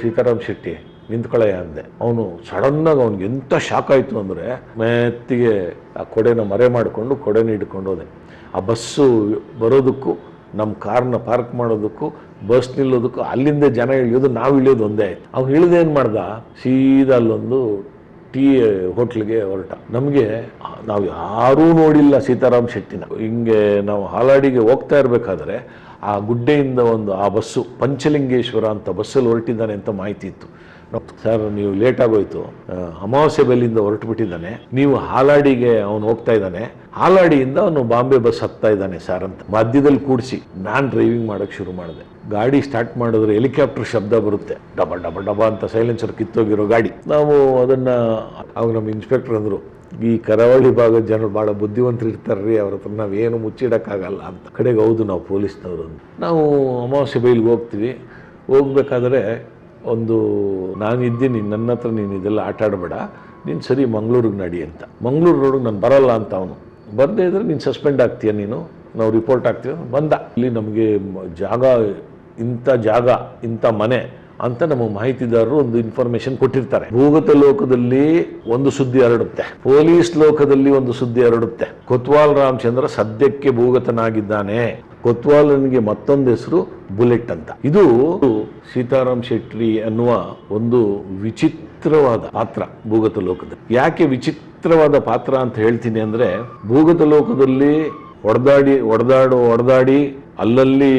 ಸೀತಾರಾಮ್ ಶೆಟ್ಟಿ ನಿಂತ್ಕೊಳ್ಳಯ್ಯ ಅಂದೆ. ಅವನು ಸಡನ್ನಾಗಿ ಅವ್ನಿಗೆ ಎಂಥ ಶಾಕ್ ಆಯಿತು ಅಂದರೆ ಮೆತ್ತಿಗೆ ಆ ಕೊಡೆನ ಮರೆ ಮಾಡಿಕೊಂಡು ಕೊಡೆನ ಹಿಡ್ಕೊಂಡು ಹೋದೆ. ಆ ಬಸ್ಸು ಬರೋದಕ್ಕೂ ನಮ್ಮ ಕಾರ್ನ ಪಾರ್ಕ್ ಮಾಡೋದಕ್ಕೂ ಬಸ್ ನಿಲ್ಲೋದಕ್ಕೂ ಅಲ್ಲಿಂದ ಜನ ಇಳಿಯೋದು ನಾವು ಇಳಿಯೋದು ಒಂದೇ ಆಯ್ತು. ಅವ್ನು ಇಳಿದೇನು ಮಾಡ್ದ, ಸೀದಾ ಅಲ್ಲೊಂದು ಟೀ ಹೋಟ್ಲಿಗೆ ಹೊರಟ. ನಮಗೆ ನಾವು ಯಾರೂ ನೋಡಿಲ್ಲ ಸೀತಾರಾಮ್ ಶೆಟ್ಟಿನ. ಹಿಂಗೆ ನಾವು ಹಾಲಾಡಿಗೆ ಹೋಗ್ತಾ ಇರಬೇಕಾದ್ರೆ ಆ ಗುಡ್ಡೆಯಿಂದ ಆ ಬಸ್ಸು ಪಂಚಲಿಂಗೇಶ್ವರ ಅಂತ ಬಸ್ಸಲ್ಲಿ ಹೊರಟಿದ್ದಾನೆ ಅಂತ ಮಾಹಿತಿ ಇತ್ತು. ಸರ್ ನೀವು ಲೇಟ್ ಆಗೋಯ್ತು, ಅಮಾವಾಸ್ಯೆ ಬೆಲ್ಲಿಂದ ಹೊರಟು ಬಿಟ್ಟಿದ್ದಾನೆ, ನೀವು ಹಾಲಾಡಿಗೆ ಅವನು ಹೋಗ್ತಾ ಇದ್ದಾನೆ, ಹಾಲಾಡಿಯಿಂದ ಅವನು ಬಾಂಬೆ ಬಸ್ ಹತ್ತಾ ಇದ್ದಾನೆ ಸರ್ ಅಂತ ಮಧ್ಯದಲ್ಲಿ ಕೂಡಿಸಿ ನಾನು ಡ್ರೈವಿಂಗ್ ಮಾಡೋಕ್ಕೆ ಶುರು ಮಾಡಿದೆ. ಗಾಡಿ ಸ್ಟಾರ್ಟ್ ಮಾಡಿದ್ರೆ ಹೆಲಿಕಾಪ್ಟರ್ ಶಬ್ದ ಬರುತ್ತೆ, ಡಬ ಡಬ ಡಬ ಅಂತ ಸೈಲೆನ್ಸರ್ ಕಿತ್ತೋಗಿರೋ ಗಾಡಿ. ನಾವು ಅದನ್ನು ಅವಾಗ ನಮ್ಮ ಇನ್ಸ್ಪೆಕ್ಟರ್ ಅಂದರು, ಈ ಕರಾವಳಿ ಭಾಗದ ಜನರು ಭಾಳ ಬುದ್ಧಿವಂತರು ಇರ್ತಾರ್ರಿ, ಅವ್ರ ಹತ್ರ ನಾವೇನು ಮುಚ್ಚಿಡೋಕ್ಕಾಗಲ್ಲ ಅಂತ. ಕಡೆಗೆ ಹೌದು ನಾವು ಪೊಲೀಸ್ನವರು. ನಾವು ಅಮಾವಾಸ್ಯೆ ಬೈಲಿಗೆ ಹೋಗ್ತೀವಿ. ಹೋಗ್ಬೇಕಾದ್ರೆ ಒಂದು ನಾನಿದ್ದೀನಿ, ನನ್ನ ಹತ್ರ ನೀನು ಇದೆಲ್ಲ ಆಟ ಆಡಬೇಡ, ನೀನು ಸರಿ ಮಂಗಳೂರಿಗೆ ನಡಿ ಅಂತ. ಮಂಗಳೂರು ರೋಡಿಗೆ ನಾನು ಬರಲ್ಲ ಅಂತ ಅವನು. ಬರದೇ ಇದ್ರೆ ನೀನು ಸಸ್ಪೆಂಡ್ ಆಗ್ತೀಯ, ನೀನು ನಾವು ರಿಪೋರ್ಟ್ ಆಗ್ತೀವಿ. ಬಂದ ಇಲ್ಲಿ ನಮಗೆ ಜಾಗ ಇಂಥ ಮನೆ ಅಂತ ನಮ್ಮ ಮಾಹಿತಿದಾರರು ಒಂದು ಇನ್ಫಾರ್ಮೇಶನ್ ಕೊಟ್ಟಿರ್ತಾರೆ. ಭೂಗತ ಲೋಕದಲ್ಲಿ ಒಂದು ಸುದ್ದಿ ಹರಡುತ್ತೆ, ಪೊಲೀಸ್ ಲೋಕದಲ್ಲಿ ಒಂದು ಸುದ್ದಿ ಹರಡುತ್ತೆ. ಕೊತ್ವಾಲ್ ರಾಮಚಂದ್ರ ಸದ್ಯಕ್ಕೆ ಭೂಗತನಾಗಿದ್ದಾನೆ. ಕೊತ್ವಾಲನಿಗೆ ಮತ್ತೊಂದು ಹೆಸರು ಬುಲೆಟ್ ಅಂತ. ಇದು ಸೀತಾರಾಮ್ ಶೆಟ್ಟಿ ಅನ್ನುವ ಒಂದು ವಿಚಿತ್ರವಾದ ಪಾತ್ರ ಭೂಗತ ಲೋಕದಲ್ಲಿ. ಯಾಕೆ ವಿಚಿತ್ರವಾದ ಪಾತ್ರ ಅಂತ ಹೇಳ್ತೀನಿ ಅಂದ್ರೆ, ಭೂಗತ ಲೋಕದಲ್ಲಿ ಹೊಡೆದಾಡಿ ಅಲ್ಲಲ್ಲಿ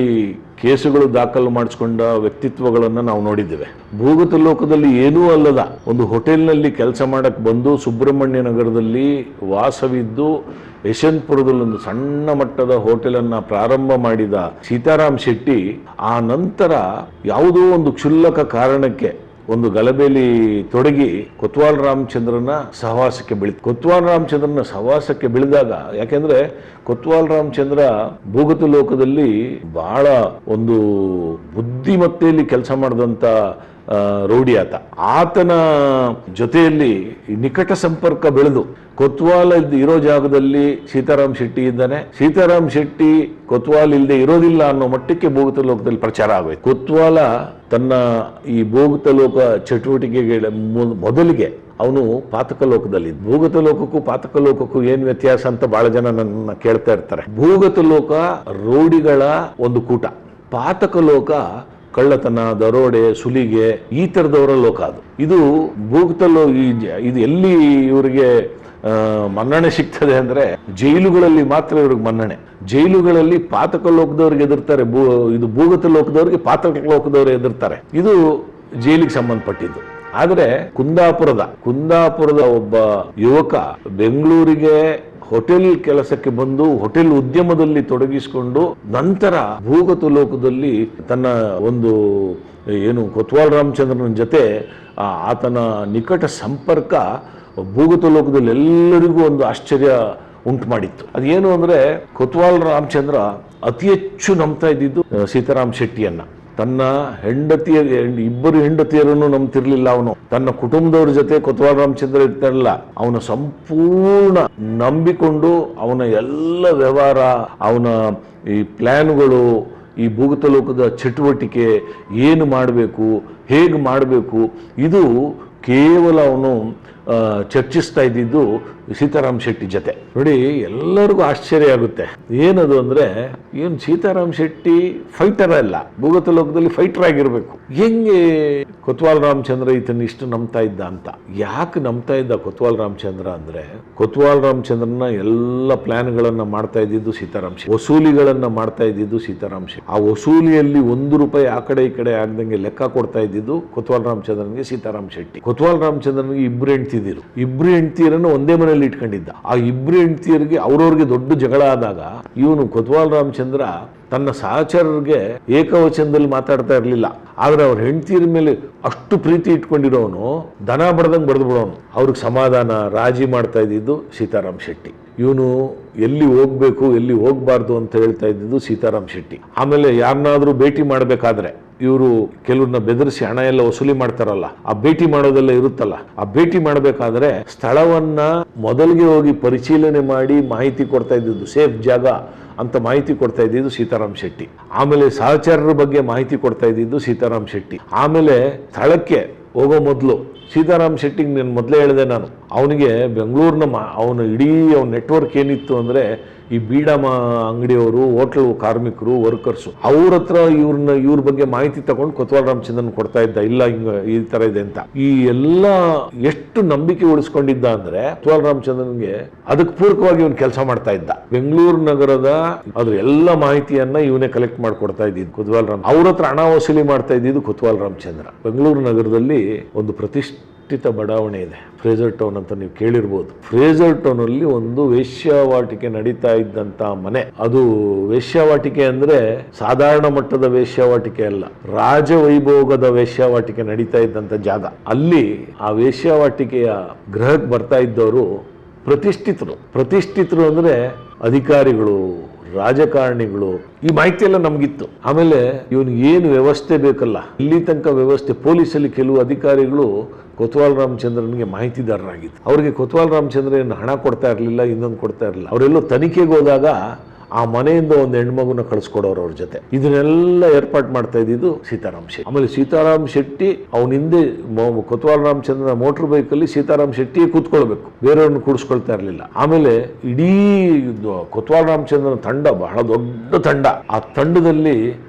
ಕೇಸುಗಳು ದಾಖಲು ಮಾಡಿಸ್ಕೊಂಡ ವ್ಯಕ್ತಿತ್ವಗಳನ್ನು ನಾವು ನೋಡಿದ್ದೇವೆ. ಭೂಗತ ಲೋಕದಲ್ಲಿ ಏನೂ ಅಲ್ಲದ ಒಂದು ಹೋಟೆಲ್ನಲ್ಲಿ ಕೆಲಸ ಮಾಡಕ್ಕೆ ಬಂದು ಸುಬ್ರಹ್ಮಣ್ಯ ನಗರದಲ್ಲಿ ವಾಸವಿದ್ದು ಯಶವಂತಪುರದಲ್ಲಿ ಒಂದು ಸಣ್ಣ ಮಟ್ಟದ ಹೋಟೆಲನ್ನು ಪ್ರಾರಂಭ ಮಾಡಿದ ಸೀತಾರಾಮ್ ಶೆಟ್ಟಿ ಆ ನಂತರ ಯಾವುದೋ ಒಂದು ಕ್ಷುಲ್ಲಕ ಕಾರಣಕ್ಕೆ ಒಂದು ಗಲಭೆಯಲ್ಲಿ ತೊಡಗಿ ಕೊತ್ವಾಲ್ ರಾಮಚಂದ್ರನ ಸಹವಾಸಕ್ಕೆ ಕೊತ್ವಾಲ್ ರಾಮಚಂದ್ರನ ಸಹವಾಸಕ್ಕೆ ಬೆಳೆದಾಗ, ಯಾಕೆಂದ್ರೆ ಕೊತ್ವಾಲ್ ರಾಮಚಂದ್ರ ಭೂಗತ ಲೋಕದಲ್ಲಿ ಬಹಳ ಒಂದು ಬುದ್ಧಿಮತ್ತೆಯಲ್ಲಿ ಕೆಲಸ ಮಾಡಿದಂಥ ರೌಡಿ ಆತನ ಜೊತೆಯಲ್ಲಿ ನಿಕಟ ಸಂಪರ್ಕ ಬೆಳೆದು ಕೊತ್ವಾಲ್ ಇರೋ ಜಾಗದಲ್ಲಿ ಸೀತಾರಾಮ್ ಶೆಟ್ಟಿ ಇದ್ದಾನೆ, ಸೀತಾರಾಮ್ ಶೆಟ್ಟಿ ಕೊತ್ವಾಲ್ ಇಲ್ಲದೆ ಇರೋದಿಲ್ಲ ಅನ್ನೋ ಮಟ್ಟಕ್ಕೆ ಭೂಗತ ಲೋಕದಲ್ಲಿ ಪ್ರಚಾರ ಆಗೋಯ್ತು. ಕೊತ್ವಾಲ ತನ್ನ ಈ ಭೂಗತ ಲೋಕ ಚಟುವಟಿಕೆಗಳ ಮೊದಲಿಗೆ ಅವನು ಪಾತಕ ಲೋಕದಲ್ಲಿ, ಭೂಗತ ಲೋಕಕ್ಕೂ ಪಾತಕ ಲೋಕಕ್ಕೂ ಏನ್ ವ್ಯತ್ಯಾಸ ಅಂತ ಬಹಳ ಜನ ನನ್ನ ಕೇಳ್ತಾ ಇರ್ತಾರೆ. ಭೂಗತ ಲೋಕ ರೌಡಿಗಳ ಒಂದು ಕೂಟ, ಪಾತಕ ಲೋಕ ಕಳ್ಳತನ, ದರೋಡೆ, ಸುಲಿಗೆ ಈ ತರದವರ ಲೋಕ. ಇದು ಭೂಗತ ಇದು ಎಲ್ಲಿ ಇವರಿಗೆ ಮನ್ನಣೆ ಸಿಗ್ತದೆ ಅಂದ್ರೆ ಜೈಲುಗಳಲ್ಲಿ ಮಾತ್ರ ಇವ್ರಿಗೆ ಮನ್ನಣೆ. ಜೈಲುಗಳಲ್ಲಿ ಪಾತಕ ಲೋಕದವ್ರಿಗೆ ಎದುರ್ತಾರೆ, ಇದು ಭೂಗತ ಲೋಕದವ್ರಿಗೆ ಪಾತಕ ಲೋಕದವ್ರು ಎದುರ್ತಾರೆ. ಇದು ಜೈಲಿಗೆ ಸಂಬಂಧಪಟ್ಟಿದ್ದು. ಆದರೆ ಕುಂದಾಪುರದ ಒಬ್ಬ ಯುವಕ ಬೆಂಗಳೂರಿಗೆ ಹೋಟೆಲ್ ಕೆಲಸಕ್ಕೆ ಬಂದು ಹೋಟೆಲ್ ಉದ್ಯಮದಲ್ಲಿ ತೊಡಗಿಸಿಕೊಂಡು ನಂತರ ಭೂಗತ ಲೋಕದಲ್ಲಿ ತನ್ನ ಒಂದು ಕೊತ್ವಾಲ್ ರಾಮಚಂದ್ರನ ಜೊತೆ ಆತನ ನಿಕಟ ಸಂಪರ್ಕ ಭೂಗತ ಲೋಕದಲ್ಲಿ ಎಲ್ಲರಿಗೂ ಒಂದು ಆಶ್ಚರ್ಯ ಉಂಟು ಮಾಡಿತ್ತು. ಅದೇನು ಅಂದ್ರೆ, ಕೊತ್ವಾಲ್ ರಾಮಚಂದ್ರ ಅತಿ ಹೆಚ್ಚು ನಂಬ್ತಾ ಇದ್ದಿದ್ದು ಸೀತಾರಾಮ್ ಶೆಟ್ಟಿಯನ್ನ. ತನ್ನ ಇಬ್ಬರು ಹೆಂಡತಿಯರನ್ನು ನಂಬ್ತಿರ್ಲಿಲ್ಲ ಅವನು. ತನ್ನ ಕುಟುಂಬದವ್ರ ಜೊತೆ ಕೊತ್ವಾಲ್ ರಾಮಚಂದ್ರ ಇರ್ತಾರಲ್ಲ, ಅವನ ಸಂಪೂರ್ಣ ನಂಬಿಕೊಂಡು ಅವನ ಎಲ್ಲ ವ್ಯವಹಾರ, ಅವನ ಈ ಪ್ಲಾನ್ಗಳು, ಈ ಭೂಗತ ಲೋಕದ ಚಟುವಟಿಕೆ ಏನು ಮಾಡಬೇಕು, ಹೇಗೆ ಮಾಡಬೇಕು, ಇದು ಕೇವಲ ಅವನು ಚರ್ಚಿಸ್ತಾ ಇದ್ದಿದ್ದು ಸೀತಾರಾಮ್ ಶೆಟ್ಟಿ ಜೊತೆ. ನೋಡಿ, ಎಲ್ಲರಿಗೂ ಆಶ್ಚರ್ಯ ಆಗುತ್ತೆ. ಏನದು ಅಂದ್ರೆ, ಏನು ಸೀತಾರಾಮ್ ಶೆಟ್ಟಿ ಫೈಟರ್ ಅಲ್ಲ, ಭೂಗತ ಲೋಕದಲ್ಲಿ ಫೈಟರ್ ಆಗಿರ್ಬೇಕು. ಹೆಂಗೆ ಕೊತ್ವಾಲ್ ರಾಮಚಂದ್ರ ಈತನ ಇಷ್ಟು ನಂಬ್ತಾ ಇದ್ದ ಅಂತ? ಯಾಕೆ ನಂಬ್ತಾ ಇದ್ದ ಕೊತ್ವಾಲ್ ರಾಮಚಂದ್ರ ಅಂದ್ರೆ, ಕೊತ್ವಾಲ್ ರಾಮಚಂದ್ರನ ಎಲ್ಲ ಪ್ಲಾನ್ಗಳನ್ನ ಮಾಡ್ತಾ ಇದ್ದಿದ್ದು ಸೀತಾರಾಮ್ ಶೆಟ್ಟಿ, ವಸೂಲಿಗಳನ್ನ ಮಾಡ್ತಾ ಇದ್ದಿದ್ದು ಸೀತಾರಾಮ್ ಶೆಟ್ಟಿ. ಆ ವಸೂಲಿಯಲ್ಲಿ ₹1 ಆ ಕಡೆ ಈ ಕಡೆ ಆಗದಂಗೆ ಲೆಕ್ಕ ಕೊಡ್ತಾ ಇದ್ದಿದ್ದು ಕೊತ್ವಾಲ್ ರಾಮಚಂದ್ರನಿಗೆ ಸೀತಾರಾಮ್ ಶೆಟ್ಟಿ. ಕೊತ್ವಾಲ್ ರಾಮಚಂದ್ರನಿಗೆ ಇಬ್ರು ಹೆಂಡತಿಯರನ್ನು ಒಂದೇ ಮನೆಯಲ್ಲಿ ಇಟ್ಕೊಂಡಿದ್ದ. ಆ ಇಬ್ರು ಹೆಂಡತಿಯರಿಗೆ ಅವ್ರವ್ರಿಗೆ ದೊಡ್ಡ ಜಗಳ ಆದಾಗ ಇವನು ಕೊತ್ವಾಲ್ ರಾಮಚಂದ್ರ ತನ್ನ ಸಹಚರರಿಗೆ ಏಕವಚನದಲ್ಲಿ ಮಾತಾಡ್ತಾ ಇರಲಿಲ್ಲ. ಆದ್ರೆ ಅವ್ರ ಹೆಂಡತಿಯರ ಮೇಲೆ ಅಷ್ಟು ಪ್ರೀತಿ ಇಟ್ಕೊಂಡಿರೋನು ದನ ಬಡ್ದಂಗೆ ಬಡ್ದು ಬಿಡೋನು. ಅವ್ರಿಗೆ ಸಮಾಧಾನ, ರಾಜಿ ಮಾಡ್ತಾ ಇದ್ದಿದ್ದು ಸೀತಾರಾಮ್ ಶೆಟ್ಟಿ. ಇವನು ಎಲ್ಲಿ ಹೋಗ್ಬೇಕು ಎಲ್ಲಿ ಹೋಗ್ಬಾರ್ದು ಅಂತ ಹೇಳ್ತಾ ಇದ್ದಿದ್ದು ಸೀತಾರಾಮ್ ಶೆಟ್ಟಿ. ಆಮೇಲೆ ಯಾರನ್ನಾದ್ರೂ ಭೇಟಿ ಮಾಡಬೇಕಾದ್ರೆ ಇವರು ಕೆಲವ್ರನ್ನ ಬೆದರಿಸಿ ಹಣ ಎಲ್ಲ ವಸೂಲಿ ಮಾಡ್ತಾರಲ್ಲ, ಆ ಭೇಟಿ ಮಾಡೋದೆಲ್ಲ ಇರುತ್ತಲ್ಲ, ಆ ಭೇಟಿ ಮಾಡಬೇಕಾದ್ರೆ ಸ್ಥಳವನ್ನ ಮೊದಲಿಗೆ ಹೋಗಿ ಪರಿಶೀಲನೆ ಮಾಡಿ ಮಾಹಿತಿ ಕೊಡ್ತಾ ಇದ್ದಿದ್ದು, ಸೇಫ್ ಜಾಗ ಅಂತ ಮಾಹಿತಿ ಕೊಡ್ತಾ ಇದ್ದಿದ್ದು ಸೀತಾರಾಮ್ ಶೆಟ್ಟಿ. ಆಮೇಲೆ ಸಹಚರರ ಬಗ್ಗೆ ಮಾಹಿತಿ ಕೊಡ್ತಾ ಇದ್ದಿದ್ದು ಸೀತಾರಾಮ್ ಶೆಟ್ಟಿ. ಆಮೇಲೆ ಸ್ಥಳಕ್ಕೆ ಹೋಗೋ ಮೊದಲು ಸೀತಾರಾಮ್ ಶೆಟ್ಟಿಗೆ ನಾನು ಮೊದಲೇ ಹೇಳಿದೆ, ನಾನು ಅವನಿಗೆ ಬೆಂಗಳೂರಿನ ಅವನ ಇಡೀ ಅವನ ನೆಟ್ವರ್ಕ್ ಏನಿತ್ತು ಅಂದರೆ ಈ ಬೀಡಾ ಅಂಗಡಿಯವರು, ಹೋಟ್ಲ್ ಕಾರ್ಮಿಕರು, ವರ್ಕರ್ಸು, ಅವ್ರ ಹತ್ರ ಇವ್ರ ಬಗ್ಗೆ ಮಾಹಿತಿ ತಗೊಂಡು ಕೊತ್ವಾಲ್ ರಾಮಚಂದ್ರನ್ ಕೊಡ್ತಾ ಇದ್ದ. ಇಲ್ಲ ಹಿಂಗ ಈ ತರ ಇದೆ ಅಂತ. ಈ ಎಲ್ಲ ಎಷ್ಟು ನಂಬಿಕೆ ಉಳಿಸ್ಕೊಂಡಿದ್ದ ಅಂದ್ರೆ ಕೊತ್ವಾಲ್ ರಾಮಚಂದ್ರನ್ಗೆ ಅದಕ್ಕೆ ಪೂರಕವಾಗಿ ಇವನು ಕೆಲಸ ಮಾಡ್ತಾ ಇದ್ದ. ಬೆಂಗಳೂರು ನಗರದ ಅದ್ರ ಎಲ್ಲ ಮಾಹಿತಿಯನ್ನ ಇವನೇ ಕಲೆಕ್ಟ್ ಮಾಡ್ಕೊಡ್ತಾ ಇದ್ದಿದ್ದು ಕೊತ್ವಾಲ್ ರಾಮ್. ಅವ್ರ ಹತ್ರ ಹಣ ವಸೂಲಿ ಮಾಡ್ತಾ ಇದ್ದಿದ್ದು ಕೊತ್ವಾಲ್ ರಾಮಚಂದ್ರ. ಬೆಂಗಳೂರು ನಗರದಲ್ಲಿ ಒಂದು ಪ್ರತಿಷ್ಠಿತ ಬಡಾವಣೆ ಇದೆ, ಫ್ರೇಜರ್ ಟೌನ್ ಅಂತ ನೀವು ಕೇಳಿರ್ಬೋದು. ಫ್ರೇಜರ್ ಟೌನ್ ಅಲ್ಲಿ ಒಂದು ವೇಶ್ಯಾವಾಟಿಕೆ ನಡೀತಾ ಇದ್ದಂತ ಮನೆ. ಅದು ವೇಶ್ಯಾವಾಟಿಕೆ ಅಂದ್ರೆ ಸಾಧಾರಣ ಮಟ್ಟದ ವೇಶ್ಯಾವಾಟಿಕೆ ಅಲ್ಲ, ರಾಜವೈಭೋಗದ ವೇಶ್ಯಾವಾಟಿಕೆ ನಡೀತಾ ಇದ್ದಂತ ಜಾಗ. ಅಲ್ಲಿ ಆ ವೇಶ್ಯಾವಾಟಿಕೆಯ ಗೃಹಕ್ಕೆ ಬರ್ತಾ ಇದ್ದವರು ಪ್ರತಿಷ್ಠಿತರು ಅಂದ್ರೆ ಅಧಿಕಾರಿಗಳು, ರಾಜಕಾರಣಿಗಳು. ಈ ಮಾಹಿತಿ ಎಲ್ಲ ನಮ್ಗಿತ್ತು. ಆಮೇಲೆ ಇವನಿಗೆ ಏನು ವ್ಯವಸ್ಥೆ ಬೇಕಲ್ಲ, ಇಲ್ಲಿ ತನಕ ವ್ಯವಸ್ಥೆ, ಪೊಲೀಸಲ್ಲಿ ಕೆಲವು ಅಧಿಕಾರಿಗಳು ಕೊತ್ವಾಲ್ ರಾಮಚಂದ್ರನ್ಗೆ ಮಾಹಿತಿದಾರರಾಗಿತ್ತು. ಅವ್ರಿಗೆ ಕೊತ್ವಾಲ್ ರಾಮಚಂದ್ರ ಏನು ಹಣ ಕೊಡ್ತಾ ಇರಲಿಲ್ಲ, ಇನ್ನೊಂದು ಕೊಡ್ತಾ ಇರಲಿಲ್ಲ. ಅವರೆಲ್ಲೋ ತನಿಖೆಗೆ ಹೋದಾಗ ಆ ಮನೆಯಿಂದ ಒಂದು ಹೆಣ್ಮಗುನ ಕಳಿಸ್ಕೊಡೋರು ಅವ್ರ ಜೊತೆ. ಇದನ್ನೆಲ್ಲ ಏರ್ಪಾಟ್ ಮಾಡ್ತಾ ಇದ್ದಿದ್ದು ಸೀತಾರಾಮ್ ಶೆಟ್ಟಿ. ಆಮೇಲೆ ಸೀತಾರಾಮ್ ಶೆಟ್ಟಿ ಅವನ ಹಿಂದೆ ಕೊತ್ವಾಲ್ ರಾಮಚಂದ್ರನ ಮೋಟರ್ ಬೈಕಲ್ಲಿ ಸೀತಾರಾಮ್ ಶೆಟ್ಟಿ ಕೂತ್ಕೊಳ್ಬೇಕು, ಬೇರೆಯವ್ರನ್ನ ಕೂಡಿಸ್ಕೊಳ್ತಾ ಇರಲಿಲ್ಲ. ಆಮೇಲೆ ಇಡೀ ಕೊತ್ವಾಲ್ ರಾಮಚಂದ್ರನ ತಂಡ ಬಹಳ ದೊಡ್ಡ ತಂಡ. ಆ ತಂಡದಲ್ಲಿ